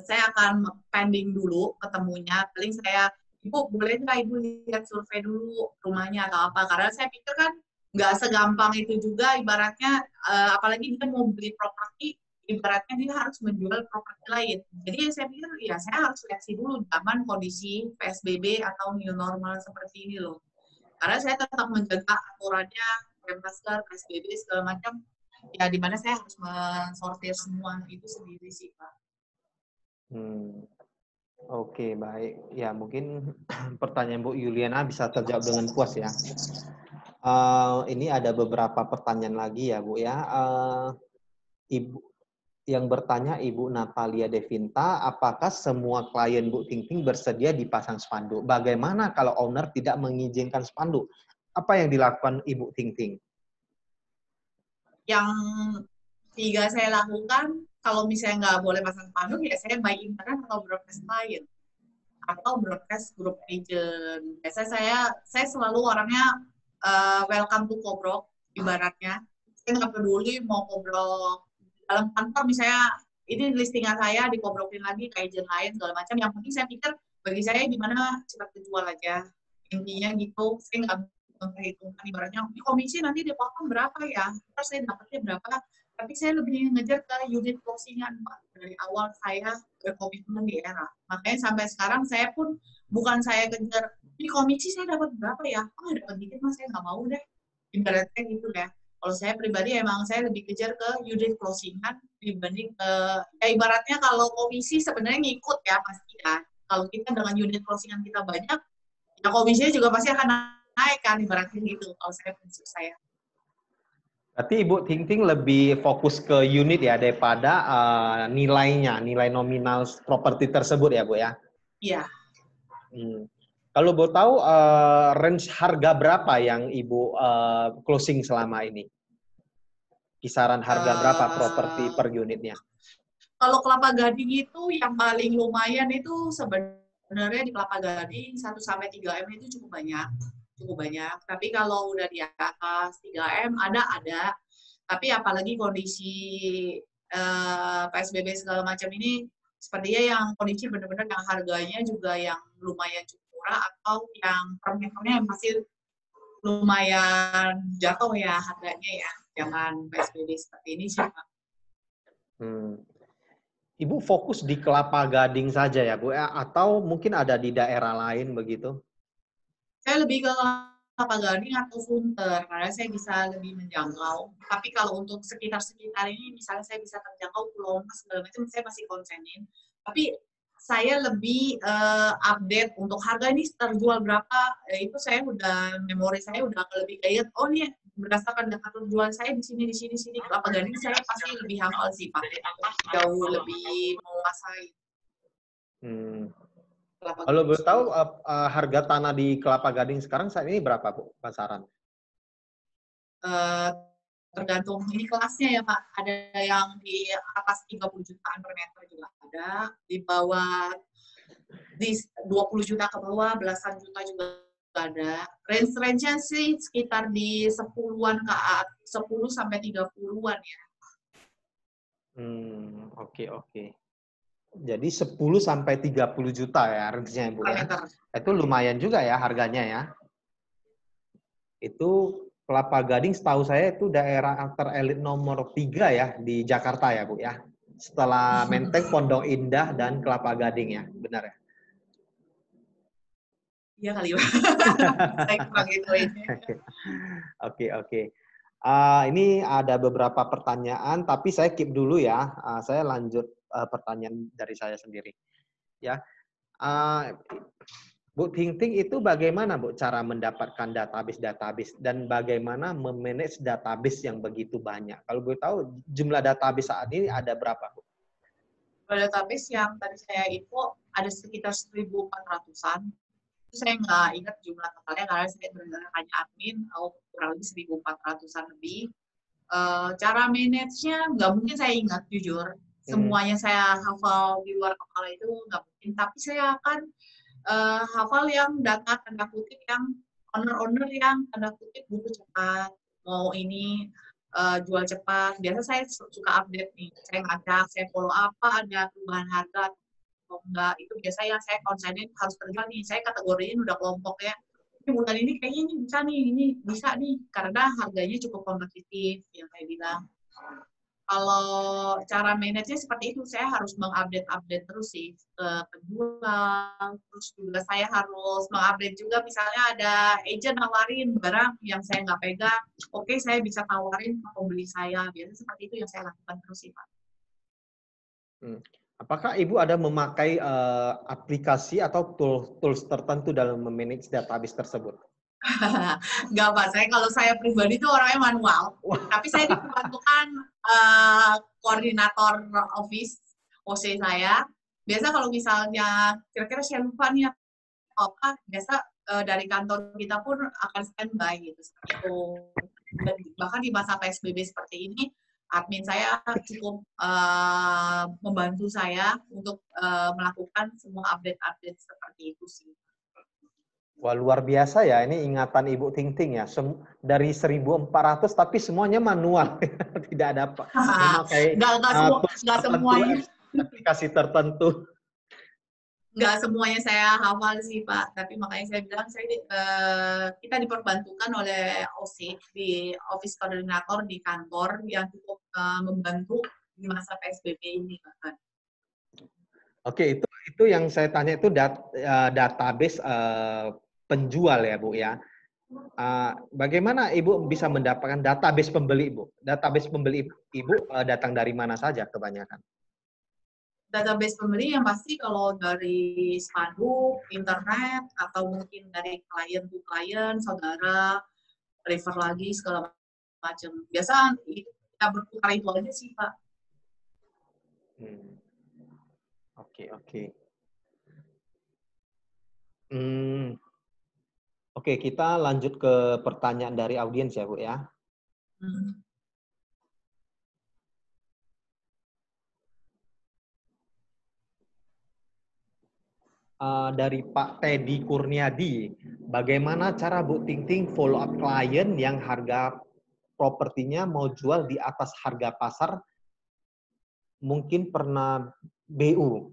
saya akan pending dulu ketemunya. Paling saya, Ibu boleh nggak Ibu lihat survei dulu rumahnya atau apa? Karena saya pikir kan nggak segampang itu juga, ibaratnya, apalagi dia mau beli properti, ibaratnya dia harus menjual properti lain. Jadi saya pikir ya saya harus seleksi dulu zaman kondisi PSBB atau new normal seperti ini loh. Karena saya tetap menjaga aturannya, masker, PSBB segala macam. Ya di mana saya harus mensortir semua itu sendiri sih, Pak. Oke, baik. Ya, mungkin pertanyaan Bu Yuliana bisa terjawab dengan puas ya. Ini ada beberapa pertanyaan lagi ya, Bu ya. Ibu yang bertanya, Ibu Natalia Devinta, apakah semua klien Bu Ting Ting bersedia dipasang spanduk? Bagaimana kalau owner tidak mengizinkan spanduk? Apa yang dilakukan Ibu Ting Ting? Yang 3 saya lakukan, kalau misalnya nggak boleh pasang spanduk, ya saya by internet atau broadcast klien. Atau broadcast grup agent. Biasanya saya selalu orangnya welcome to kobrok, ibaratnya. Saya nggak peduli mau kobrok dalam kantor, misalnya ini listingan saya dikobrokin lagi ke agent lain, segala macam. Yang penting saya pikir, bagi saya gimana cepat kejual aja. Intinya gitu, saya nggak memperhitungkan ibaratnya, komisi nanti dipotong berapa ya, terus saya dapatnya berapa. Tapi saya lebih ngejar ke unit closingan, Pak. Dari awal saya berkomitmen di era. Makanya sampai sekarang saya pun, bukan saya kejar, ini komisi saya dapat berapa ya? Dapat dikit mas, saya nggak mau deh. Ibaratnya gitu ya. Kalau saya pribadi emang saya lebih kejar ke unit closingan dibanding ke, ya ibaratnya kalau komisi sebenarnya ngikut ya pasti ya. Kalau kita dengan unit closingan kita banyak, ya komisinya juga pasti akan naik kan, ibaratnya gitu. Kalau saya prinsip saya. Berarti Ibu Ting Ting lebih fokus ke unit ya daripada nilainya, nilai nominal properti tersebut ya, Bu ya? Iya. Kalau Ibu tahu range harga berapa yang Ibu closing selama ini? Kisaran harga berapa properti per unitnya? Kalau Kelapa Gading itu yang paling lumayan itu sebenarnya di Kelapa Gading 1-3 M itu cukup banyak. Tapi kalau udah di atas 3 M ada. Tapi apalagi kondisi PSBB segala macam ini, sepertinya yang kondisi benar-benar yang harganya juga yang lumayan cukup murah atau yang per meternya yang masih lumayan jatuh ya harganya ya, zaman PSBB seperti ini sih Pak. Ibu fokus di Kelapa Gading saja ya Bu, atau mungkin ada di daerah lain begitu? Saya lebih ke Kelapa Gading atau Sunter karena saya bisa lebih menjangkau. Tapi kalau untuk sekitar-sekitar ini, misalnya saya bisa terjangkau Pulau Mas segala macam, saya masih konsenin. Tapi saya lebih update untuk harga ini terjual berapa, itu saya udah, memori saya udah lebih kayak, oh nih berdasarkan data terjual saya di sini. Kelapa Gading saya pasti lebih hafal sih Pak, jauh lebih menguasai. Kalau boleh tahu harga tanah di Kelapa Gading sekarang saat ini berapa Bu pasaran? Tergantung ini kelasnya ya Pak. Ada yang di atas 30 jutaan per meter juga ada, di bawah di 20 juta ke bawah, belasan juta juga ada. Range-nya sih sekitar di 10-an ke 10 sampai 30-an ya. Oke. Jadi 10 sampai 30 juta ya range-nya Bu ya. Itu lumayan juga ya harganya ya. Itu Kelapa Gading setahu saya itu daerah terelit nomor 3 ya di Jakarta ya Bu ya. Setelah Menteng, Pondok Indah dan Kelapa Gading ya, benar ya? Iya kali Pak. Saya kurang itu ini. Oke. Ini ada beberapa pertanyaan, tapi saya keep dulu ya. Saya lanjut pertanyaan dari saya sendiri. Ya, Bu Ting Ting itu bagaimana Bu cara mendapatkan database dan bagaimana memanage database yang begitu banyak? Kalau boleh tahu jumlah database saat ini ada berapa Bu? Database yang tadi saya info ada sekitar 1.400-an. Itu saya nggak ingat jumlah totalnya karena saya benar-benar hanya admin, kurang lebih 1.400-an lebih. Cara manage-nya nggak mungkin saya ingat, jujur. Semuanya saya hafal di luar kepala itu nggak mungkin. Tapi saya akan hafal yang data tanda kutip yang owner-owner yang tanda kutip butuh cepat. Mau ini jual cepat. Biasa saya suka update nih. Saya ngajak, saya follow apa, ada perubahan harga atau enggak. Itu biasa yang saya konsenin harus terjual nih. Saya kategoriin udah kelompok ya. Ini bulan ini kayaknya ini bisa nih. Karena harganya cukup kompetitif yang saya bilang. Kalau cara manage-nya seperti itu, saya harus mengupdate terus sih ke penjual. Terus juga saya harus mengupdate juga misalnya ada agent nawarin barang yang saya nggak pegang. Oke, saya bisa tawarin ke pembeli saya. Biasanya seperti itu yang saya lakukan terus sih, Pak. Apakah Ibu ada memakai aplikasi atau tools tertentu dalam memanage database tersebut? Nggak Pak, kalau saya pribadi itu orangnya manual. Tapi saya dibantukan koordinator office OC saya. Biasa kalau misalnya kira-kira saya lupa nih apa, biasa dari kantor kita pun akan standby gitu. Seperti itu. Dan bahkan di masa PSBB seperti ini, admin saya cukup membantu saya untuk melakukan semua update-update seperti itu sih. Wah, luar biasa ya, ini ingatan Ibu Ting Ting ya. Dari 1.400 tapi semuanya manual. Tidak ada apa. Nggak semuanya. Aplikasi tertentu. Nggak semuanya saya hafal sih Pak, tapi makanya saya bilang kita diperbantukan oleh OC di Office Koordinator di kantor yang cukup membantu di masa PSBB ini bahkan. Oke, itu yang saya tanya itu database penjual ya Bu ya. Bagaimana Ibu bisa mendapatkan database pembeli Bu? Database pembeli Ibu datang dari mana saja kebanyakan? Database pembeli yang pasti kalau dari spanduk, internet, atau mungkin dari klien to klien, saudara, refer lagi segala macam. Biasa kita berputar itu aja sih Pak. Oke. Oke, kita lanjut ke pertanyaan dari audiens ya Bu ya. Dari Pak Teddy Kurniadi, bagaimana cara Bu Ting Ting follow up klien yang harga propertinya mau jual di atas harga pasar? Mungkin pernah BU.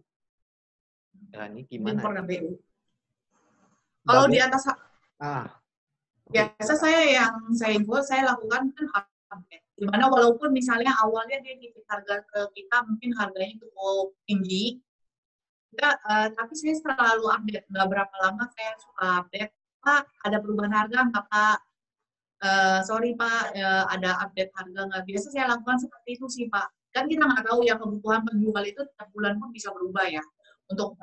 Nah, ini Belum gimana? pernah BU. Kalau di atas biasa saya yang saya buat, saya lakukan kan update. Dimana walaupun misalnya awalnya dia nitip harga ke kita mungkin harganya cukup tinggi, tapi saya selalu update. Nggak berapa lama saya suka update. Pak, ada perubahan harga nggak Pak? Sorry Pak, ada update harga nggak? Biasa saya lakukan seperti itu sih Pak. Kan kita nggak tahu ya kebutuhan penjual itu tiap bulan pun bisa berubah ya. Untuk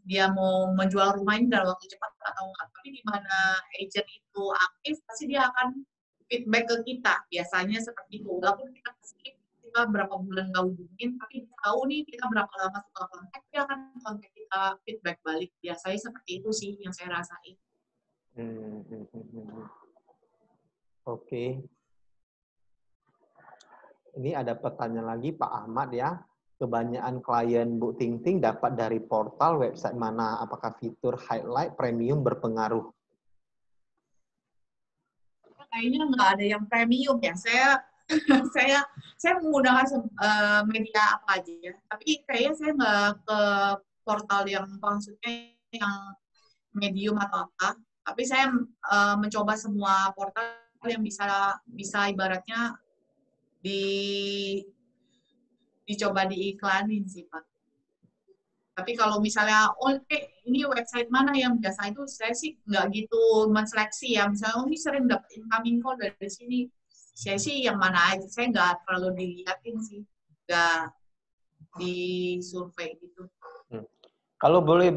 dia mau menjual rumah ini dalam waktu cepat atau enggak. Tapi di mana agent itu aktif, pasti dia akan feedback ke kita. Biasanya seperti itu. Walaupun kita skip, kita berapa bulan nggak hubungin, tapi tahu nih kita berapa lama suka kontak, dia akan kontak kita feedback balik. Biasanya seperti itu sih yang saya rasain. Oke. Ini ada pertanyaan lagi Pak Ahmad ya. Kebanyakan klien Bu Ting Ting dapat dari portal website mana? Apakah fitur highlight premium berpengaruh? Kayaknya nggak ada yang premium ya. Saya menggunakan media apa aja ya. Tapi kayaknya saya nggak ke portal yang maksudnya yang medium atau apa. Tapi saya mencoba semua portal yang bisa ibaratnya dicoba diiklanin sih Pak. Tapi kalau misalnya, ini website mana yang biasa itu, saya sih nggak gitu menseleksi ya. Misalnya, ini sering dapat incoming call dari sini. Saya sih yang mana aja, saya nggak terlalu dilihatin sih. Nggak disurvei gitu. Kalau boleh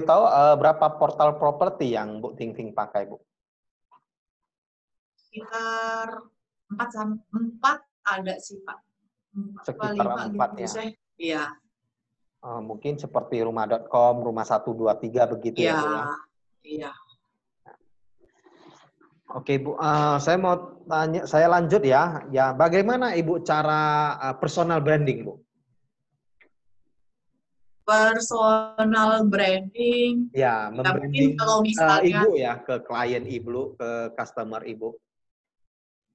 tahu, berapa portal properti yang Bu Ting Ting pakai, Bu? Sekitar 4 ada sih Pak. Sekitar 4 ya? Iya. Mungkin seperti rumah.com, rumah 123 begitu ya Bu ya? Iya. Oke Bu, saya lanjut ya. Ya, bagaimana Ibu cara personal branding Bu? Personal branding. Ya, membranding kalau misalnya Ibu ya ke klien Ibu, ke customer Ibu.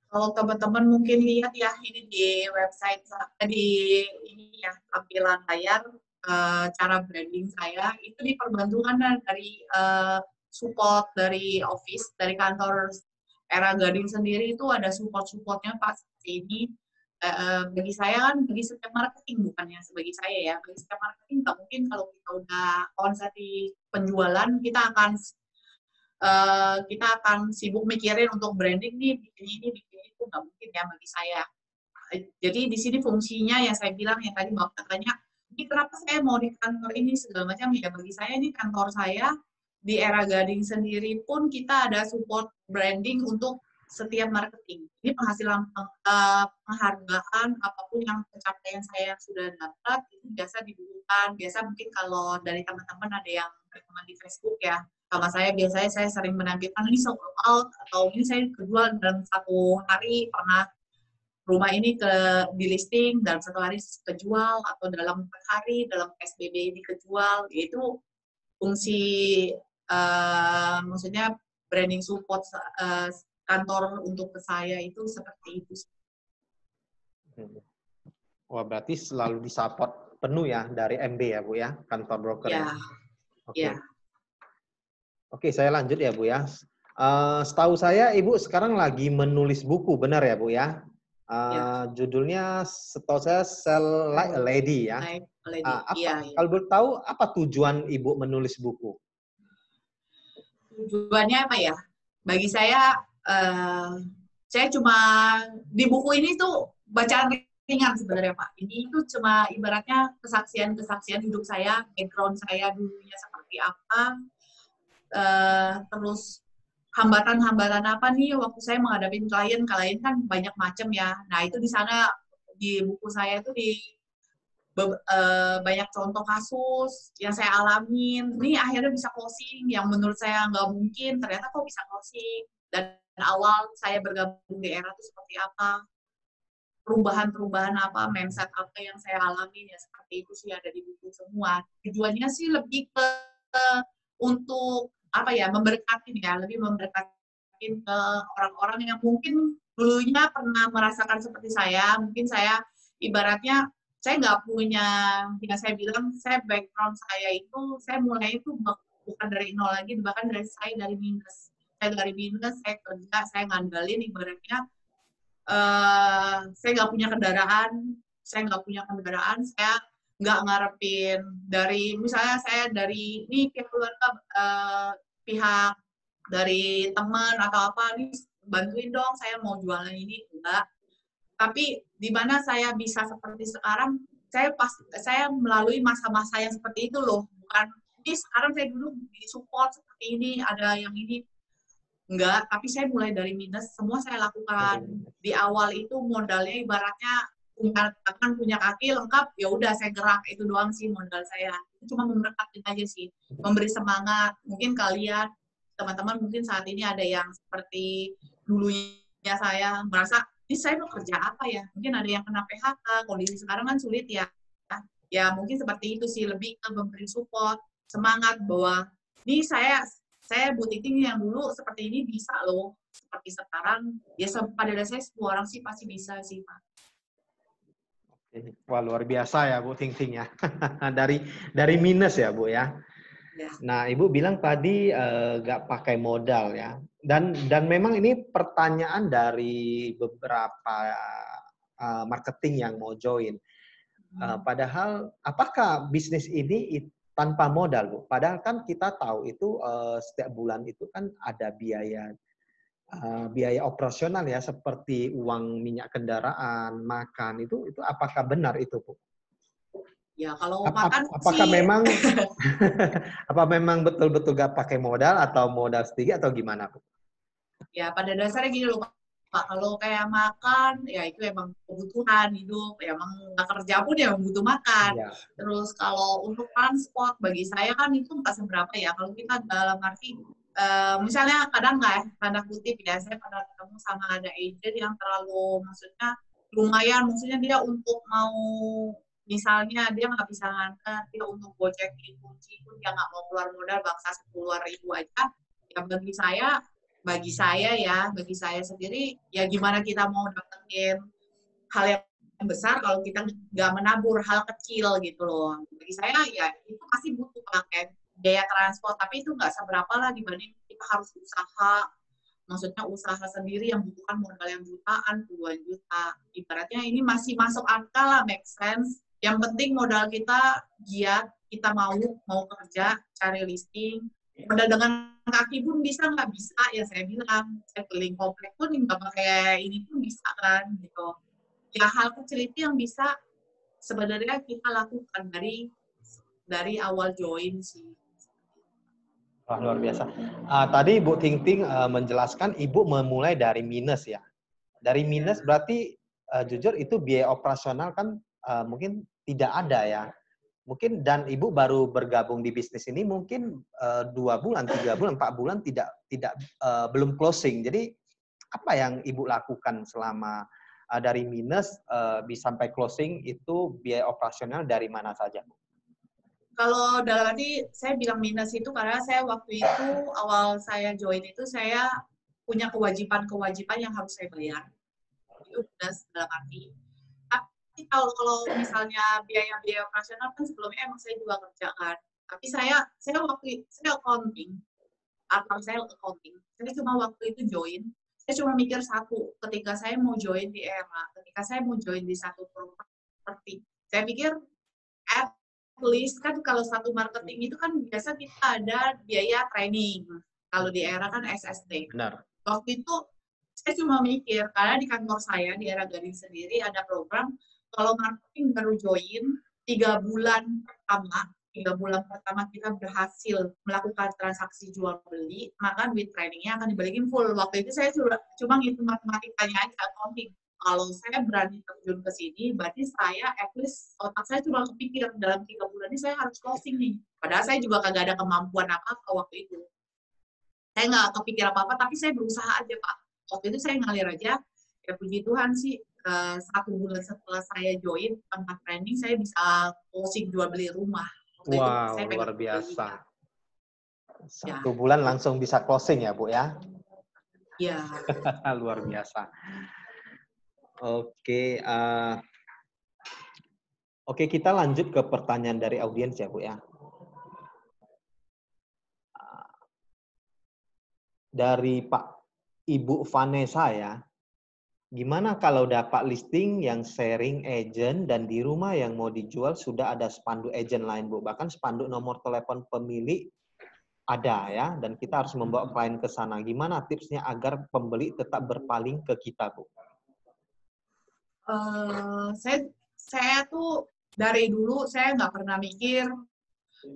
Kalau teman-teman mungkin lihat ya ini di website ini ya tampilan layar cara branding saya itu diperbantukan dari support dari office dari kantor Era Gading sendiri itu ada supportnya Pak seperti ini. Bagi saya kan bagi setiap marketing bukannya sebagai saya ya bagi setiap marketing nggak mungkin kalau kita udah konsep di penjualan kita akan sibuk mikirin untuk branding nih bikin itu nggak mungkin ya bagi saya. Jadi di sini fungsinya yang saya bilang yang tadi Bapak tanya ini kenapa saya mau di kantor ini segala macam ya bagi saya ini kantor saya di Era Gading sendiri pun kita ada support branding untuk setiap marketing. Ini penghasilan penghargaan apapun yang pencapaian saya sudah dapat itu biasa dibukukan. Biasa mungkin kalau dari teman-teman ada yang berteman di Facebook ya. Sama saya biasanya saya sering menampilkan ini sold out atau ini saya kejual dalam 1 hari pernah rumah ini di listing dalam 1 hari kejual atau dalam 4 hari dalam PSBB ini kejual. Itu fungsi maksudnya branding support kantor untuk ke saya itu seperti itu. Wah, berarti selalu disupport penuh ya dari MB ya Bu ya, kantor broker ya. Oke. Ya. Oke, saya lanjut ya Bu ya. Setahu saya Ibu sekarang lagi menulis buku, benar ya Bu ya? Judulnya setahu saya Sell Like a Lady ya. Kalau boleh tahu apa tujuan Ibu menulis buku? Tujuannya apa ya? Bagi saya cuma di buku ini tuh bacaan ringan sebenarnya Pak. Ini tuh cuma ibaratnya kesaksian hidup saya, background saya dulunya seperti apa, terus hambatan-hambatan apa nih waktu saya menghadapi klien kan banyak macam ya. Nah itu di sana di buku saya itu banyak contoh kasus yang saya alamin. Ini akhirnya bisa closing yang menurut saya nggak mungkin ternyata kok bisa closing. Dan awal saya bergabung di Era itu seperti apa, perubahan apa, mindset apa yang saya alami ya seperti itu sih ada di buku semua. Tujuannya sih lebih ke untuk apa ya memberkati ya, lebih memberkati ke orang-orang yang mungkin dulunya pernah merasakan seperti saya, mungkin saya ibaratnya saya nggak punya, ya saya bilang, saya background saya itu, saya mulai itu bukan dari nol lagi, bahkan saya dari minus. Saya dari minus, saya kerja, saya ngandelin ibaratnya, saya nggak punya kendaraan, saya nggak ngarepin dari, misalnya saya dari ini pihak keluarga, pihak dari teman atau apa, nih bantuin dong, saya mau jualan ini, enggak. Tapi di mana saya bisa seperti sekarang, saya melalui masa-masa yang seperti itu loh. Bukan, ini sekarang saya dulu disupport seperti ini, ada yang ini. Enggak, tapi saya mulai dari minus, semua saya lakukan. Di awal itu modalnya ibaratnya punya tangan, punya kaki lengkap, ya udah saya gerak, itu doang sih modal saya. Itu cuma memberkati aja sih, memberi semangat. Mungkin kalian, teman-teman mungkin saat ini ada yang seperti dulunya saya merasa, ini saya mau kerja apa ya? Mungkin ada yang kena PHK, kondisi sekarang kan sulit ya. Ya mungkin seperti itu sih, lebih ke memberi support, semangat bahwa ini saya Bu Titing yang dulu seperti ini bisa loh, seperti sekarang. Ya pada dasarnya semua orang sih pasti bisa sih, Pak. Wah, luar biasa ya Bu Ting ya. dari minus ya Bu ya. Ya. Nah, Ibu bilang tadi nggak pakai modal ya. Dan memang ini pertanyaan dari beberapa marketing yang mau join. Padahal apakah bisnis ini tanpa modal, Bu? Padahal kan kita tahu itu setiap bulan itu kan ada biaya operasional ya, seperti uang minyak kendaraan, makan, itu apakah benar itu, Bu? Ya, kalau makan apakah sih... memang apa memang betul-betul gak pakai modal atau modal sedikit atau gimana, Bu? Ya, pada dasarnya gini loh, Pak. Kalau kayak makan, ya itu emang kebutuhan hidup. Ya, emang nggak kerja pun ya butuh makan. Ya. Terus kalau untuk transport, bagi saya kan itu nggak seberapa ya. Kalau kita dalam arti, misalnya kadang nggak ya, tanda kutip ya, saya pernah ketemu sama ada agent yang terlalu, maksudnya lumayan, maksudnya dia untuk mau, misalnya dia nggak bisa nganter, dia untuk gocekin kunci pun dia nggak mau keluar modal, bangsa 10.000 aja. Ya bagi saya sendiri, ya gimana kita mau dapetin hal yang besar kalau kita nggak menabur hal kecil gitu loh. Bagi saya ya itu pasti butuh pakai biaya transport, tapi itu nggak seberapa lah dibanding kita harus usaha, maksudnya usaha sendiri yang butuhkan modal yang jutaan, puluhan juta. Ibaratnya ini masih masuk akal lah, make sense. Yang penting modal kita giat, kita mau kerja, cari listing. Modal dengan kaki pun bisa, nggak bisa, ya saya bilang. Saya keliling komplek pun nggak pakai ini pun bisa kan, gitu. Ya hal kecil itu yang bisa sebenarnya kita lakukan dari awal join sih. Wah, luar biasa. Tadi Bu Ting menjelaskan Ibu memulai dari minus ya. Dari minus berarti jujur itu biaya operasional kan mungkin tidak ada ya. Mungkin dan Ibu baru bergabung di bisnis ini mungkin 2 bulan, 3 bulan, 4 bulan tidak belum closing. Jadi apa yang Ibu lakukan selama dari minus sampai closing itu biaya operasional dari mana saja, Bu? Kalau dalam arti saya bilang minus itu karena saya waktu itu awal saya join itu saya punya kewajiban yang harus saya bayar. Itu minus dalam arti. Tapi kalau misalnya biaya operasional kan sebelumnya emang saya juga kerjakan. Tapi saya accounting, atau saya accounting. Saya cuma waktu itu join, saya cuma mikir satu, ketika saya mau join di ERA, ketika saya mau join di satu properti, saya pikir at least kan kalau satu marketing itu kan biasa kita ada biaya training. Kalau di ERA kan SST. Benar. Waktu itu saya cuma mikir, karena di kantor saya, di ERA Gading sendiri ada program, kalau marketing baru join, 3 bulan pertama kita berhasil melakukan transaksi jual beli, maka duit trainingnya akan dibalikin full. Waktu itu saya cuma ngitung matematikanya aja, accounting. Kalau saya berani terjun ke sini, berarti saya at least otak saya cuma kepikir dalam 3 bulan ini saya harus closing nih. Padahal saya juga kagak ada kemampuan apa-apa waktu itu. Saya nggak kepikir apa-apa, tapi saya berusaha aja, Pak. Waktu itu saya ngalir aja, ya puji Tuhan sih, 1 bulan setelah saya join tempat training, saya bisa closing jual beli rumah. Waktu wow, itu saya luar biasa. Beli. 1 bulan langsung bisa closing ya, Bu ya? Iya. Luar biasa. Oke, Oke, kita lanjut ke pertanyaan dari audiens ya, Bu ya. Dari Pak Ibu Vanessa ya. Gimana kalau dapat listing yang sharing agent dan di rumah yang mau dijual sudah ada spanduk agent lain, Bu. Bahkan spanduk nomor telepon pemilik ada ya, dan kita harus membawa klien ke sana. Gimana tipsnya agar pembeli tetap berpaling ke kita, Bu? Saya tuh dari dulu saya nggak pernah mikir,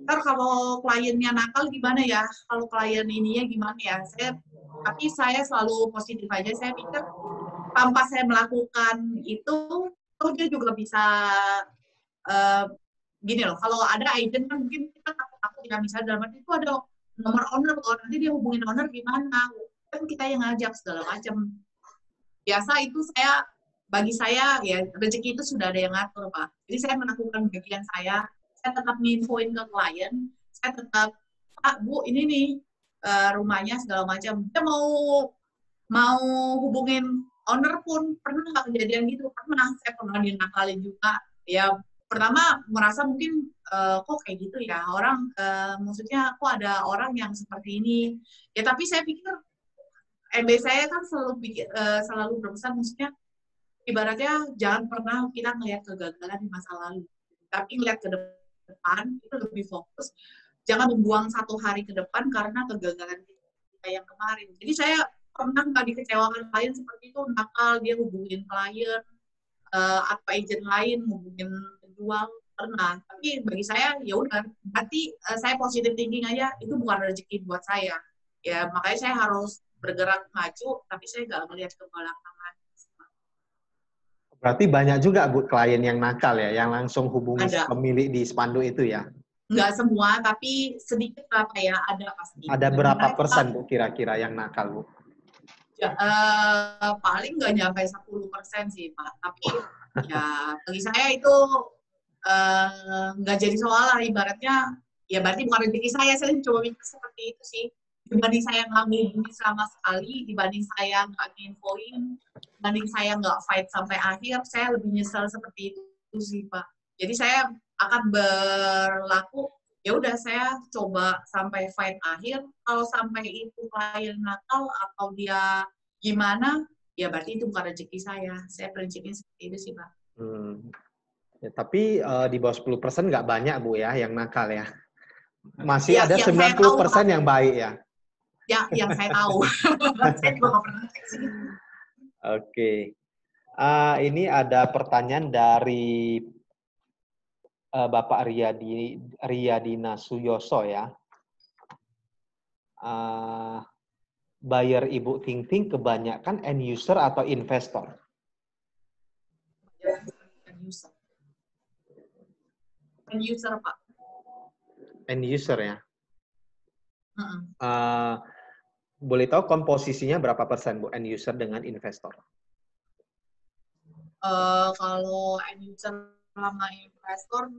ntar kalau kliennya nakal gimana ya, kalau klien ininya gimana ya. Tapi saya selalu positif aja. Saya pikir tanpa saya melakukan itu, tuh dia juga bisa gini loh. Kalau ada agent kan mungkin kita takut ya, misalnya dalam arti itu ada nomor owner, kalau nanti dia hubungin owner gimana, kan kita yang ngajak segala macam. Biasa itu bagi saya ya rezeki itu sudah ada yang ngatur, Pak. Jadi saya melakukan bagian saya tetap nginfoin ke klien, saya tetap, Pak, Bu, ini nih rumahnya segala macam. Dia mau hubungin owner pun pernah nggak kejadian gitu, saya pernah dinakalin juga. Ya pertama merasa mungkin kok kayak gitu ya orang, maksudnya kok ada orang yang seperti ini. Ya tapi saya pikir MB saya kan selalu berpesan, maksudnya ibaratnya jangan pernah kita ngelihat kegagalan di masa lalu, tapi ngelihat ke depan itu lebih fokus. Jangan membuang satu hari ke depan karena kegagalan kita yang kemarin. Jadi saya pernah nggak dikecewakan klien seperti itu, nakal dia hubungin klien atau agent lain hubungin penjual, pernah. Tapi bagi saya ya udah, berarti saya positive thinking aja, itu bukan rezeki buat saya. Ya makanya saya harus bergerak maju, tapi saya nggak melihat ke belakangan. Berarti banyak juga, Bu, klien yang nakal ya, yang langsung hubungi pemilik di spanduk itu ya? Nggak semua, tapi sedikit apa ya, ada pasti. Ada berapa persen, Bu, kira-kira yang nakal, Bu? Ya, paling nggak nyampe 10% sih, Pak. Tapi ya bagi saya itu nggak jadi soal lah, ibaratnya ya berarti bukan rezeki saya coba mikir seperti itu sih. Dibanding saya nggak ngehubungi sama sekali, dibanding saya nggak nginfoin, dibanding saya nggak fight sampai akhir, saya lebih nyesel seperti itu sih, Pak. Jadi saya akan berlaku, ya udah saya coba sampai fight akhir. Kalau sampai itu klien nakal atau dia gimana, ya berarti itu bukan rezeki saya. Saya prinsipnya seperti itu sih, Pak. Ya, tapi di bawah 10% nggak banyak, Bu, ya, yang nakal ya. Masih ya, ada 90% yang baik ya. Ya, yang saya tahu. Saya juga nggak pernah cek sih. Oke. Ini ada pertanyaan dari Bapak Riyadina Suyoso ya. Buyer Ibu Ting Ting kebanyakan end user atau investor? End user, Pak. End user ya. Boleh tahu komposisinya berapa persen, Bu, end user dengan investor? Kalau end user sama investor,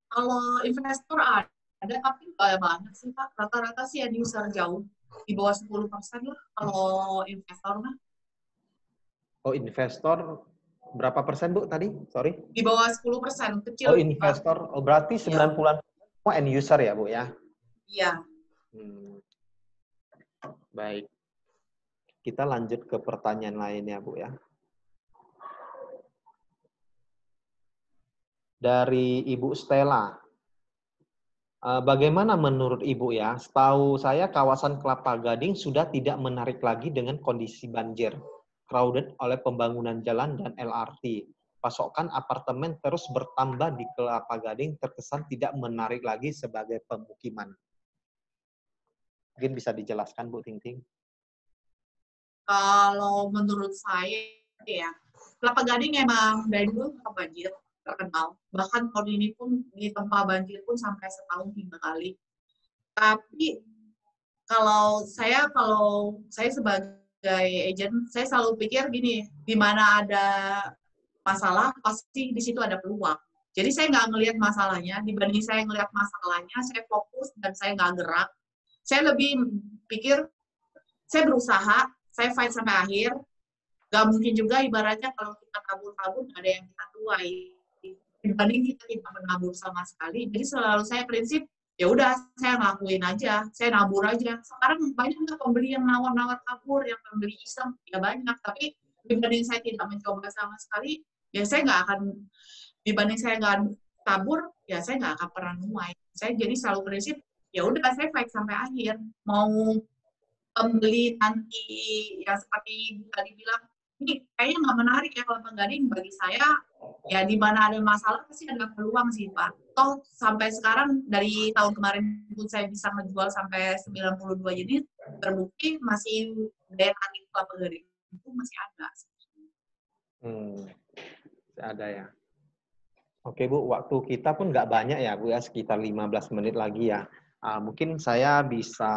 kalau investor ada tapi nggak banyak sih, Pak. Rata-rata sih end user jauh di bawah 10% lah kalau investor mah. Oh, investor berapa persen, Bu, tadi? Sorry. Di bawah 10%, kecil. Oh, investor. Pak. Oh, berarti 90-an semua end user ya, Bu, ya? Iya. Baik. Kita lanjut ke pertanyaan lainnya, Bu, ya. Dari Ibu Stella. Bagaimana menurut Ibu ya? Setahu saya kawasan Kelapa Gading sudah tidak menarik lagi dengan kondisi banjir, crowded oleh pembangunan jalan dan LRT. Pasokan apartemen terus bertambah di Kelapa Gading terkesan tidak menarik lagi sebagai pemukiman. Mungkin bisa dijelaskan, Bu Ting Ting? Kalau menurut saya ya, Kelapa Gading emang dari dulu banjir, terkenal. Bahkan tahun ini pun di tempat banjir pun sampai setahun 3 kali. Tapi kalau saya sebagai agent, saya selalu pikir gini, di mana ada masalah, pasti di situ ada peluang. Jadi saya nggak ngelihat masalahnya, dibanding saya ngelihat masalahnya, saya fokus dan saya nggak gerak. Saya lebih pikir, saya berusaha, saya fight sampai akhir. Nggak mungkin juga ibaratnya kalau kita kabur-kabur, nggak ada yang kita tuai. dibanding kita tidak menabur sama sekali. Jadi selalu saya prinsip, ya udah saya ngelakuin aja, saya nabur aja. Sekarang banyak nggak pembeli yang nawar-nawar tabur, yang pembeli iseng, ya banyak. Tapi dibanding saya tidak mencoba sama sekali, ya saya nggak akan, dibanding saya nggak tabur, ya saya nggak akan pernah nuai. Saya jadi selalu prinsip, ya udah saya fight sampai akhir. Mau pembeli nanti yang seperti tadi bilang, ini kayaknya nggak menarik ya kalau penggading. Bagi saya, ya di mana ada masalah pasti ada peluang sih Pak. Toh sampai sekarang dari tahun kemarin pun saya bisa menjual sampai 92 unit, terbukti masih daya tarik kelapa gading itu masih ada. Ada ya. Oke Bu, waktu kita pun nggak banyak ya Bu ya, sekitar 15 menit lagi ya. Mungkin saya bisa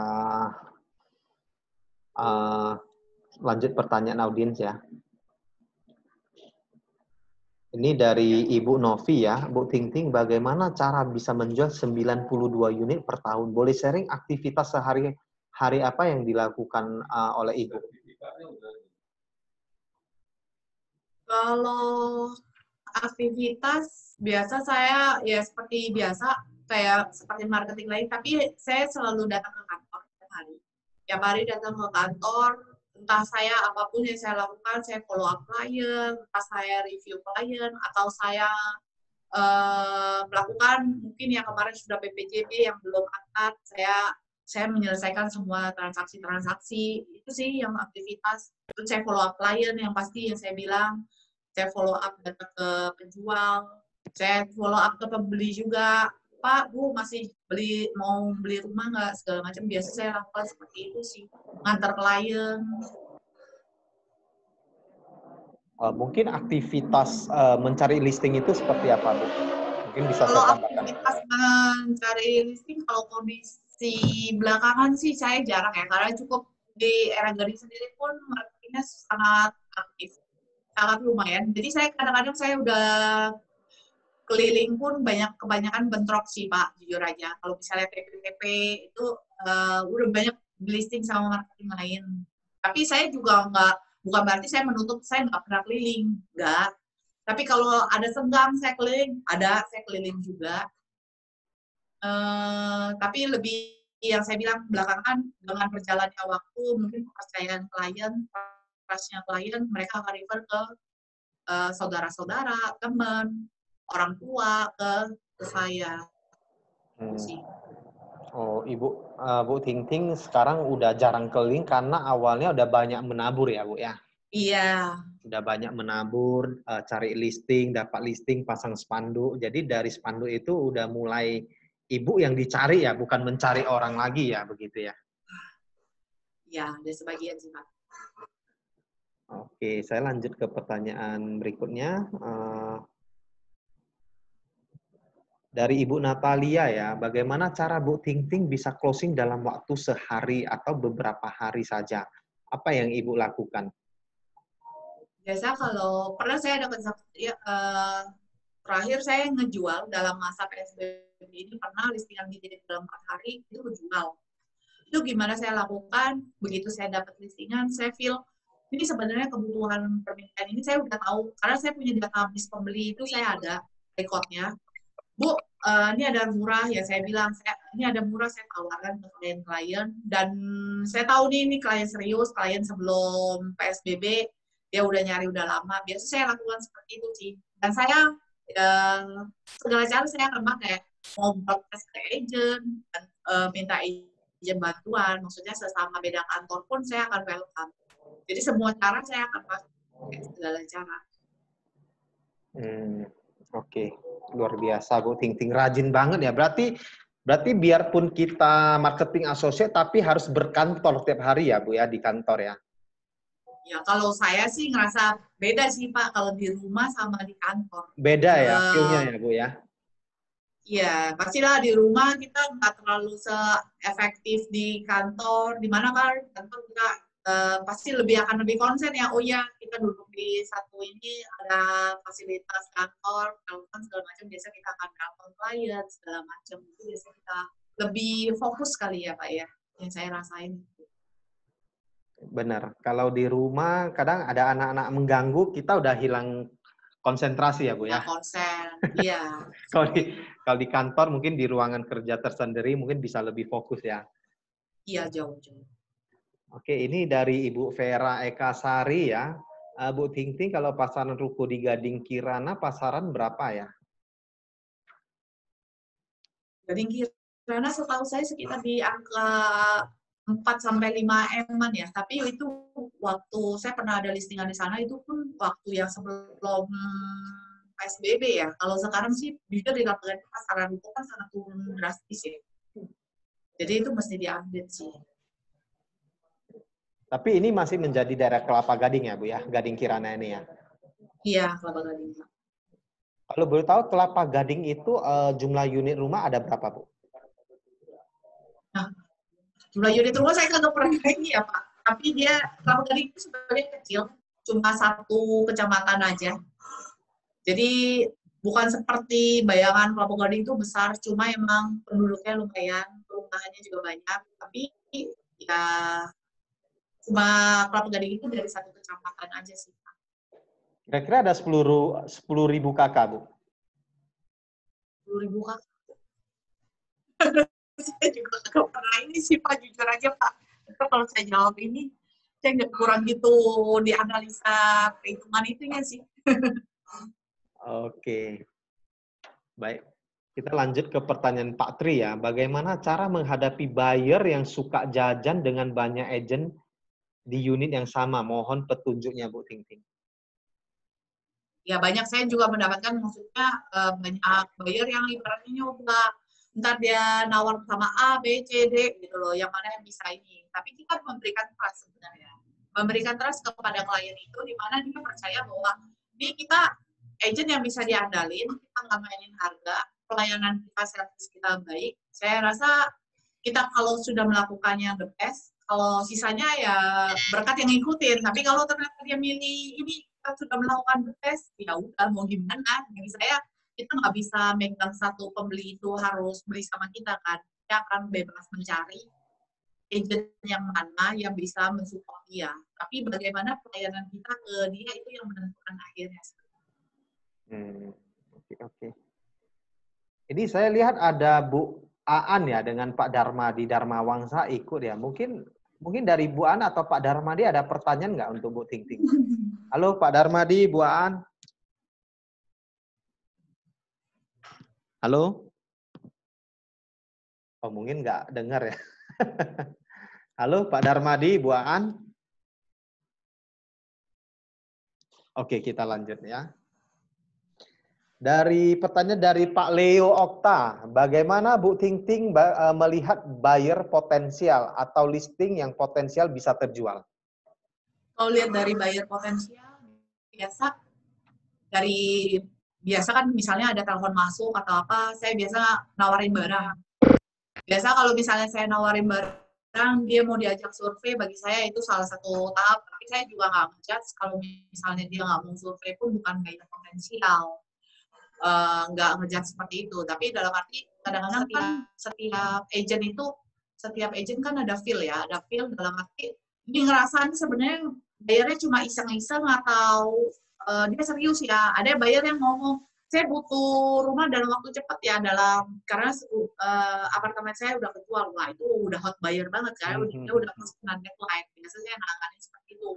lanjut pertanyaan audiens ya. Ini dari Ibu Novi ya. Bu Ting Ting, bagaimana cara bisa menjual 92 unit per tahun? Boleh sharing aktivitas sehari-hari apa yang dilakukan oleh Ibu? Kalau aktivitas biasa saya ya seperti biasa, kayak seperti marketing lain, tapi saya selalu datang ke kantor setiap hari. Tiap hari datang ke kantor, entah saya apapun yang saya lakukan, saya follow up klien, entah saya review klien, atau saya melakukan mungkin yang kemarin sudah PPJB yang belum angkat, saya menyelesaikan semua transaksi-transaksi. Itu sih yang aktivitas. Terus saya follow up klien yang pasti yang saya bilang, saya follow up data ke penjual, saya follow up ke pembeli juga. Pak, Bu, masih mau beli rumah nggak, segala macam. Biasa saya lakukan seperti itu sih, ngantar klien. Mungkin aktivitas mencari listing itu seperti apa, Bu? Mungkin bisa Kalau saya tambahkan. aktivitas mencari listing, kalau kondisi belakangan sih saya jarang ya, karena cukup di era gading sendiri pun marketingnya sangat aktif, sangat lumayan. Jadi saya kadang-kadang saya udah keliling pun kebanyakan bentrok sih Pak, jujur aja. Kalau misalnya PPP itu udah banyak listing sama marketing lain. Tapi saya juga bukan berarti saya menutup, saya nggak pernah keliling, nggak. Tapi kalau ada senggang saya keliling juga. Tapi lebih yang saya bilang belakangan dengan berjalannya waktu, mungkin kepercayaan klien, trustnya klien, mereka akan refer ke saudara-saudara, teman, orang tua ke saya. Oh, Bu Ting Ting sekarang udah jarang keliling karena awalnya udah banyak menabur ya, Bu ya? Iya. Udah banyak menabur, cari listing, dapat listing, pasang spanduk. Jadi dari spanduk itu udah mulai Ibu yang dicari ya, bukan mencari orang lagi ya, begitu ya? Ya, ada sebagian sih, Pak. Oke, saya lanjut ke pertanyaan berikutnya. Dari Ibu Natalia ya, bagaimana cara Bu Ting Ting bisa closing dalam waktu sehari atau beberapa hari saja? Apa yang Ibu lakukan? Biasa kalau pernah saya dapat terakhir saya ngejual dalam masa PSBB ini, pernah listingan di dalam 4 hari itu ngejual. Itu gimana saya lakukan? Begitu saya dapat listingan, saya feel ini sebenarnya kebutuhan permintaan ini saya udah tahu, karena saya punya database pembeli itu, saya ada rekodnya. Bu, ini ada murah ya, saya bilang, ini ada murah, saya tawarkan ke klien-klien, dan saya tahu nih ini klien serius, klien sebelum PSBB, dia udah nyari udah lama. Biasa saya lakukan seperti itu sih. Dan saya segala cara saya akan pakai, mau broadcast ke agent, dan minta izin bantuan, maksudnya sesama beda kantor pun saya akan welcome. Jadi semua cara saya akan pakai, segala cara. Oke, luar biasa Bu Ting Ting, rajin banget ya. Berarti biarpun kita marketing associate tapi harus berkantor tiap hari ya Bu ya, di kantor ya. Ya kalau saya sih ngerasa beda sih Pak, kalau di rumah sama di kantor. Beda ya feel-nya ya Bu ya. Iya, pastilah di rumah kita nggak terlalu se-efektif di kantor. Di mana kan kantor kita pasti akan lebih konsen ya. Oh ya, kita duduk di satu ini ada fasilitas kantor, kan segala macam. Biasa kita akan telepon klien segala macam. Itu biasa kita lebih fokus kali ya Pak ya, yang saya rasain. Benar. Kalau di rumah kadang ada anak-anak mengganggu, kita udah hilang konsentrasi ya Bu ya. nggak konsen. Iya. Kalau di kantor mungkin di ruangan kerja tersendiri mungkin bisa lebih fokus ya. Iya, jauh-jauh. Oke, ini dari Ibu Vera Eka Sari ya. Bu Ting Ting, kalau pasaran ruko di Gading Kirana pasaran berapa ya? Gading Kirana setahu saya sekitar di angka 4-5 M-an ya. Tapi itu waktu saya pernah ada listingan di sana itu pun waktu yang sebelum PSBB ya. Kalau sekarang sih jujur di lapangan pasaran itu kan sangat turun drastis ya. Jadi itu mesti diupdate sih. Tapi ini masih menjadi daerah Kelapa Gading ya Bu ya, Gading Kirana ini ya. Iya, Kelapa Gading. Kalau boleh tahu Kelapa Gading itu jumlah unit rumah ada berapa Bu? Nah, jumlah unit rumah saya kagak pernah ini ya Pak. Tapi dia Kelapa Gading itu sebenarnya kecil, cuma satu kecamatan aja. Jadi bukan seperti bayangan Kelapa Gading itu besar, cuma emang penduduknya lumayan, perumahannya juga banyak. Tapi ya cuma Kelapa Gading itu dari satu kecamatan aja sih. Kira-kira ada 10.000 kakak Bu? 10.000 kakak. Saya juga nggak pernah ini sih Pak, jujur aja Pak. Kalau saya jawab ini, saya nggak kurang gitu dianalisa perhitungan itunya sih. Oke. Baik. Kita lanjut ke pertanyaan Pak Tri ya. Bagaimana cara menghadapi buyer yang suka jajan dengan banyak agent di unit yang sama? Mohon petunjuknya Bu Ting Ting. Ya banyak saya juga mendapatkan maksudnya banyak buyer yang ibaratnya nyoba. Ntar dia nawar sama A, B, C, D gitu loh. Yang mana yang bisa ini. Tapi kita memberikan trust sebenarnya. Memberikan trust kepada klien itu di mana dia percaya bahwa ini kita agent yang bisa diandalin, kita nggak mainin harga, pelayanan kita, servis kita baik. Saya rasa kita kalau sudah melakukannya the best, kalau sisanya ya berkat yang ngikutin. Tapi kalau ternyata dia milih ini, kita sudah melakukan the best, ya udah mau gimana. Bagi saya, kita nggak bisa megang satu pembeli itu harus beli sama kita kan. Kita akan bebas mencari agent yang mana yang bisa mensupport dia. Tapi bagaimana pelayanan kita ke dia itu yang menentukan akhirnya. Oke. Ini saya lihat ada Bu Aan ya dengan Pak Darmadi Dharma Wangsa ikut ya. Mungkin dari Bu Aan atau Pak Darmadi ada pertanyaan nggak untuk Bu Ting Ting? Halo Pak Darmadi, Bu Aan. Halo? Oh mungkin nggak dengar ya. Halo Pak Darmadi, Bu Aan. Oke, kita lanjut ya. Dari pertanyaan dari Pak Leo Okta, bagaimana Bu Ting Ting melihat buyer potensial atau listing yang potensial bisa terjual? Kalau lihat dari buyer potensial, biasa kan misalnya ada telepon masuk atau apa, saya biasa nawarin barang. Biasa kalau misalnya saya nawarin barang, dia mau diajak survei, bagi saya itu salah satu tahap. Tapi saya juga nggak ngejudge kalau misalnya dia nggak mau survei pun bukan buyer potensial. Nggak ngejudge seperti itu. Tapi dalam arti kadang-kadang kan setiap agent kan ada feel ya, ada feel dalam arti ini ngerasaan sebenarnya bayarnya cuma iseng-iseng atau dia serius ya. Ada buyer yang ngomong, saya butuh rumah dalam waktu cepat ya, karena apartemen saya udah kejual. Wah itu udah hot buyer banget kan, dia udah pesanan deadline. Biasanya saya nanganin seperti itu.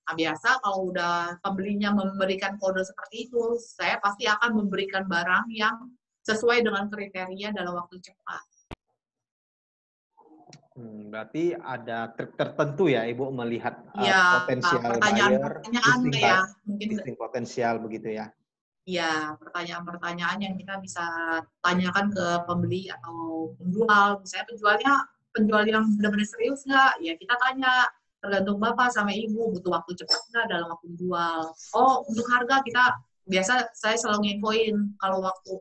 Nah, biasa kalau udah pembelinya memberikan kode seperti itu, saya pasti akan memberikan barang yang sesuai dengan kriteria dalam waktu cepat. Berarti ada trik tertentu ya Ibu melihat potensial buyer, listing potensial begitu ya? Iya, pertanyaan-pertanyaan yang kita bisa tanyakan ke pembeli atau penjual. Misalnya penjual yang benar-benar serius nggak? Ya kita tanya, tergantung Bapak sama Ibu, butuh waktu cepat nggak dalam waktu jual. Oh, untuk harga biasa saya selalu nginfoin, kalau waktu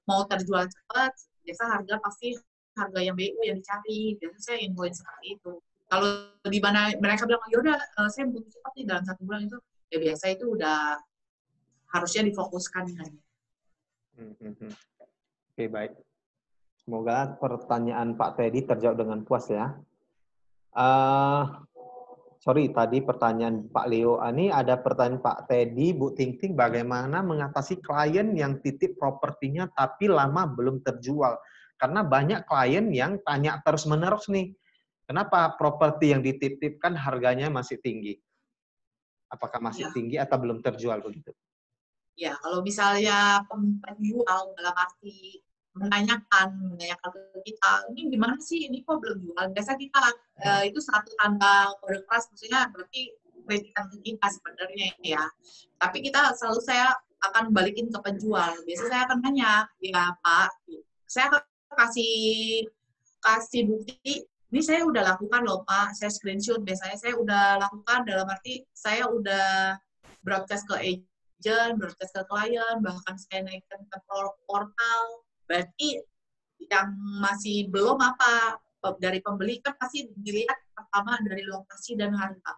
mau terjual cepat, biasa harga pasti harga yang BU yang dicari. Biasa saya infoin seperti itu. Kalau di mana mereka bilang, yaudah saya butuh cepat nih dalam 1 bulan itu, ya biasa itu udah harusnya difokuskan kan. Oke, baik. Semoga pertanyaan Pak Teddy terjawab dengan puas ya. Sorry, tadi pertanyaan Pak Leo. Ini ada pertanyaan Pak Teddy, Bu Ting Ting, bagaimana mengatasi klien yang titip propertinya tapi lama belum terjual? Karena banyak klien yang tanya terus-menerus nih, kenapa properti yang dititipkan harganya masih tinggi? Apakah masih Ya. tinggi atau belum terjual begitu? Ya, kalau misalnya penjual dalam arti menanyakan ke kita, ini gimana sih, ini kok belum jual? Biasa kita itu satu tanda kode keras, maksudnya berarti kritikan ke kita sebenarnya ya. Tapi saya akan balikin ke penjual. Biasa saya akan nanya, ya Pak, saya akan kasih bukti, ini saya udah lakukan loh Pak, saya screenshot, biasanya saya udah lakukan dalam arti saya udah broadcast ke agent, broadcast ke klien, bahkan saya naikkan ke portal. Berarti yang masih belum apa, dari pembeli kan pasti dilihat pertama dari lokasi dan harga.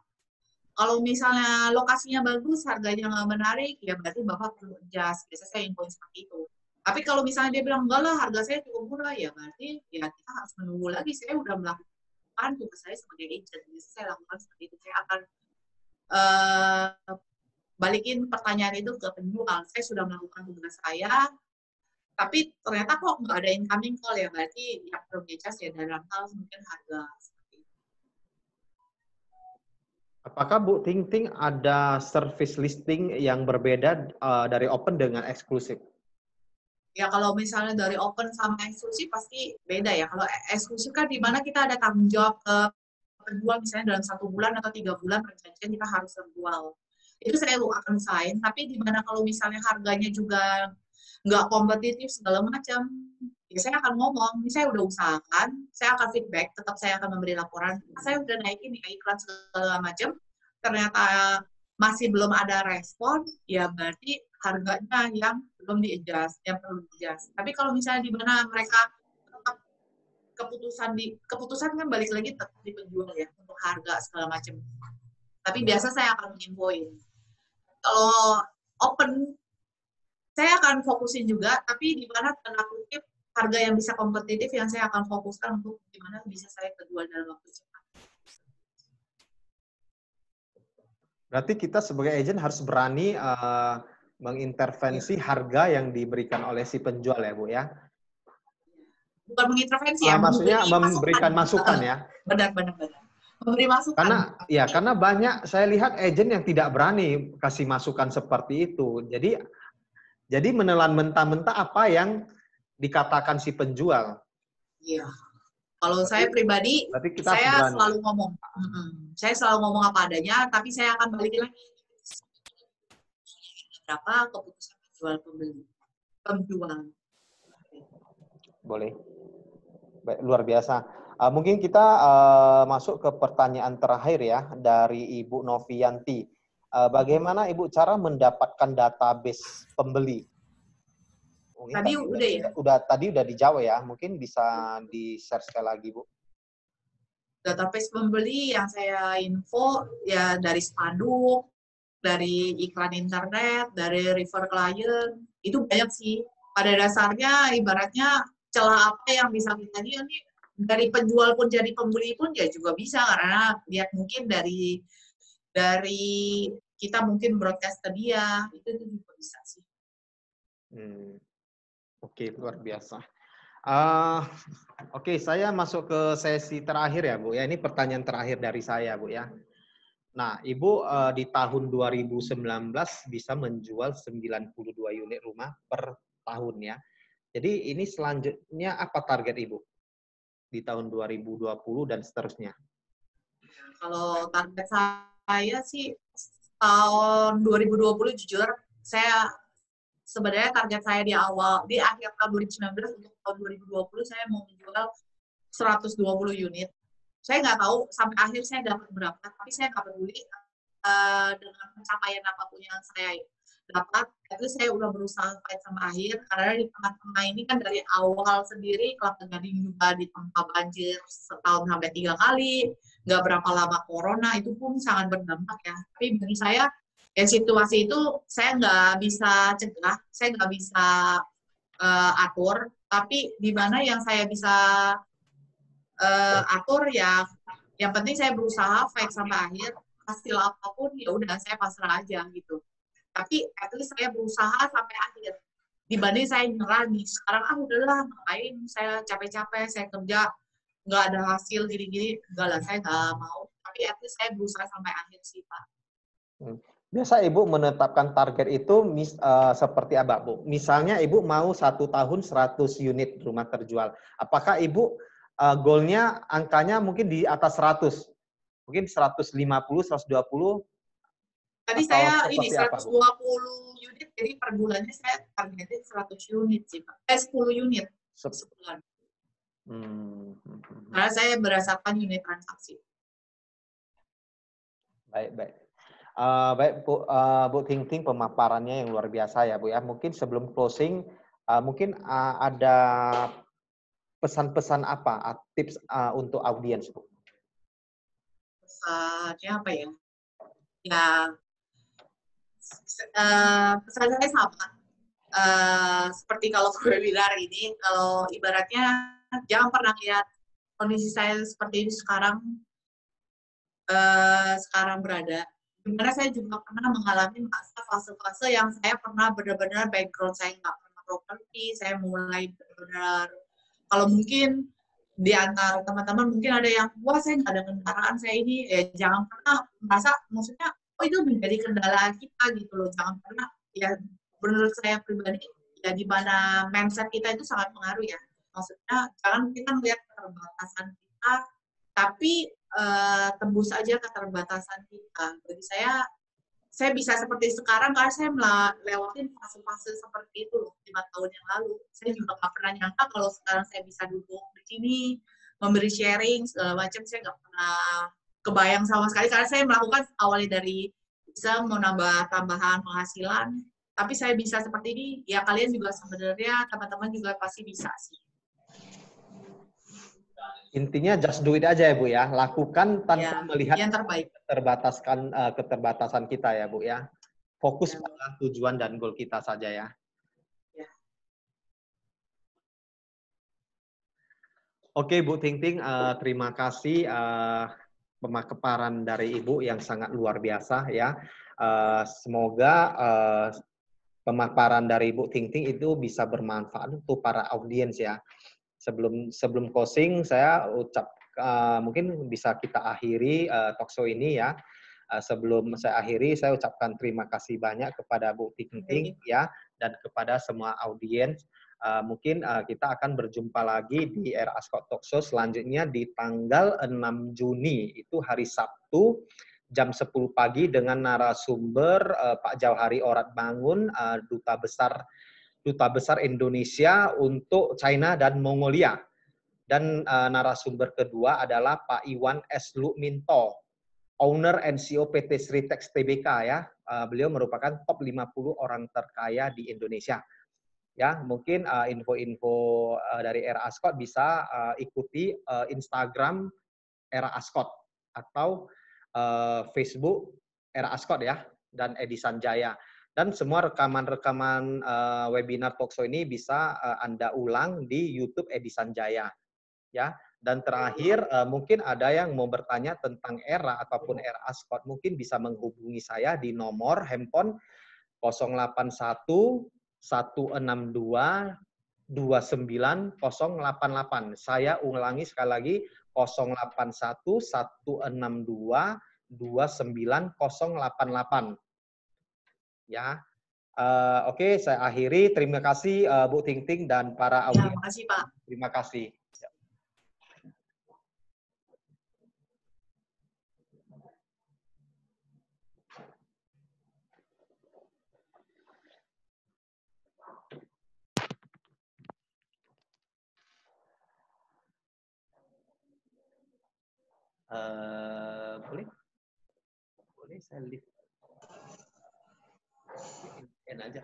Kalau misalnya lokasinya bagus, harganya nggak menarik, ya berarti Bapak perlu adjust. Biasanya saya infoin seperti itu. Tapi kalau misalnya dia bilang, enggak lah, harga saya cukup murah, ya berarti ya kita harus menunggu lagi. Saya udah melakukan tugas saya sebagai agent. Jadi saya lakukan seperti itu. Saya akan balikin pertanyaan itu ke penjual. Saya sudah melakukan tugas saya, tapi ternyata kok nggak ada incoming call, ya berarti yang perlu di-adjust ya dalam hal mungkin harga. Apakah Bu Ting Ting ada service listing yang berbeda dari open dengan eksklusif? Ya kalau misalnya dari open sama eksklusif pasti beda ya. Kalau eksklusif kan di mana kita ada tanggung jawab ke penjual, misalnya dalam 1 bulan atau 3 bulan perjanjian kita harus terjual. Itu saya akan sign, tapi di mana kalau misalnya harganya juga nggak kompetitif segala macam, ya saya akan ngomong, ini saya udah usahakan, saya akan feedback, tetap saya akan memberi laporan, saya udah naikin ya iklan segala macam, ternyata masih belum ada respon, ya berarti harganya yang belum di-adjust, yang perlu di-adjust. Tapi kalau misalnya di mana mereka tetap keputusan kan balik lagi tetap di penjual ya, untuk harga segala macam. Tapi biasa saya akan menginfoin. Kalau open, saya akan fokusin juga, tapi di mana tanda kutip harga yang bisa kompetitif yang saya akan fokuskan untuk gimana bisa saya kejual dalam waktu cepat. Berarti kita sebagai agent harus berani mengintervensi harga yang diberikan oleh si penjual ya Bu ya? Bukan mengintervensi ya, maksudnya memberikan masukan ya? Benar. Memberi masukan. Karena banyak saya lihat agent yang tidak berani kasih masukan seperti itu. Jadi menelan mentah-mentah apa yang dikatakan si penjual. Iya. Kalau saya pribadi, saya selalu ngomong. Saya selalu ngomong apa adanya, tapi saya akan balikin lagi. Berapa keputusan penjual. Boleh. Baik, luar biasa. Mungkin kita masuk ke pertanyaan terakhir ya dari Ibu Novianti. Bagaimana Ibu cara mendapatkan database pembeli? Tadi udah ya? Tadi udah dijawab ya. Mungkin bisa di-share sekali lagi, Bu. Database pembeli yang saya info ya dari spanduk, dari iklan internet, dari refer klien, itu banyak sih. Pada dasarnya ibaratnya celah apa yang bisa kita lihat nih, dari penjual pun jadi pembeli pun ya juga bisa, karena lihat mungkin dari kita mungkin broadcast ke dia, itu juga bisa sih. Oke, luar biasa. Oke, saya masuk ke sesi terakhir ya Bu ya. Ini pertanyaan terakhir dari saya Bu ya. Nah, Ibu di tahun 2019 bisa menjual 92 unit rumah per tahun ya. Jadi ini selanjutnya apa target Ibu di tahun 2020 dan seterusnya? Kalau target saya sih tahun 2020 jujur, saya sebenarnya target saya di akhir tahun 2019 untuk tahun 2020 saya mau menjual 120 unit. Saya nggak tahu sampai akhir saya dapat berapa, tapi saya nggak peduli dengan pencapaian apapun yang saya dapat. Tapi saya udah berusaha sampai akhir, karena di tengah-tengah ini kan dari awal sendiri Kelapa Gading juga ditempa banjir setahun sampai 3 kali, nggak berapa lama corona, itu pun sangat berdampak ya. Tapi bagi saya, ya situasi itu saya nggak bisa cegah, saya nggak bisa atur, tapi di mana yang saya bisa atur ya Yang penting saya berusaha fight sampai akhir, hasil apapun ya udah saya pasrah aja gitu. Tapi at least saya berusaha sampai akhir. Dibanding saya nyerah nih, sekarang udahlah ngapain saya capek-capek, saya kerja nggak ada hasil gini-gini, enggak lah saya nggak mau. Tapi at least saya berusaha sampai akhir sih Pak. Biasa Ibu menetapkan target itu seperti apa, Bu? Misalnya Ibu mau 1 tahun 100 unit rumah terjual. Apakah Ibu goalnya angkanya mungkin di atas 100? Mungkin 150, 120? Tadi Atau saya ini seperti apa, Bu? 120 unit, jadi per bulannya saya targetin 100 unit sih Pak. 10 unit sebulan. Karena saya berdasarkan unit transaksi. Baik. Baik Bu Ting Ting, pemaparannya yang luar biasa ya Bu ya. Mungkin sebelum closing, mungkin ada pesan-pesan apa, tips untuk audiens Bu? Pesannya apa ya? Ya, pesan saya sama. Seperti kalau webinar ini, kalau ibaratnya jangan pernah lihat kondisi saya seperti ini sekarang berada. Dimana saya juga pernah mengalami fase-fase yang saya pernah benar-benar background saya nggak pernah properti, saya mulai benar-benar, kalau mungkin di antara teman-teman mungkin ada yang, wah saya nggak ada kendaraan saya ini, ya jangan pernah merasa, maksudnya, oh itu menjadi kendala kita gitu loh, jangan pernah, ya menurut saya pribadi, ya di mana mindset kita itu sangat pengaruh ya, maksudnya jangan kita melihat keterbatasan kita, tapi tembus aja keterbatasan kita. Bagi saya bisa seperti sekarang karena saya melewatin fase-fase seperti itu loh 5 tahun yang lalu. Saya juga nggak pernah nyangka kalau sekarang saya bisa duduk di sini, memberi sharing, segala macam, saya nggak pernah kebayang sama sekali, karena saya melakukan awalnya dari bisa mau nambah tambahan penghasilan, tapi saya bisa seperti ini, ya kalian juga sebenarnya, teman-teman juga pasti bisa sih. Intinya just do it aja ya Bu ya, lakukan tanpa melihat yang terbaik. keterbatasan kita ya Bu ya. Fokus pada tujuan dan goal kita saja ya. Oke Bu Ting Ting, terima kasih pemaparan dari Ibu yang sangat luar biasa ya. Semoga pemaparan dari Ibu Ting Ting itu bisa bermanfaat untuk para audiens ya. Sebelum closing, saya mungkin bisa kita akhiri talkshow ini ya. Sebelum saya akhiri, saya ucapkan terima kasih banyak kepada Bu Ting Ting ya, dan kepada semua audiens. Mungkin kita akan berjumpa lagi di Era Ascot Talkshow selanjutnya di tanggal 6 Juni, itu hari Sabtu, jam 10 pagi dengan narasumber Pak Jauhari Orat Bangun, Duta Besar Indonesia untuk China dan Mongolia. Dan narasumber kedua adalah Pak Iwan S. Lukminto, owner and CEO PT Sritex Tbk ya. Beliau merupakan top 50 orang terkaya di Indonesia. Ya, mungkin info-info dari Era Ascot bisa ikuti Instagram Era Ascot atau Facebook Era Ascot ya, dan Edi Sanjaya. Dan semua rekaman-rekaman webinar talkshow ini bisa Anda ulang di YouTube Edi Sanjaya. Ya. Dan terakhir, mungkin ada yang mau bertanya tentang Era ataupun Era Ascot, mungkin bisa menghubungi saya di nomor handphone 081 162 29088. Saya ulangi sekali lagi, 081 162 29088. Ya. Oke, saya akhiri. Terima kasih Bu Ting Ting dan para audiens. Terima kasih Pak. Terima kasih. Boleh saya lift? End aja.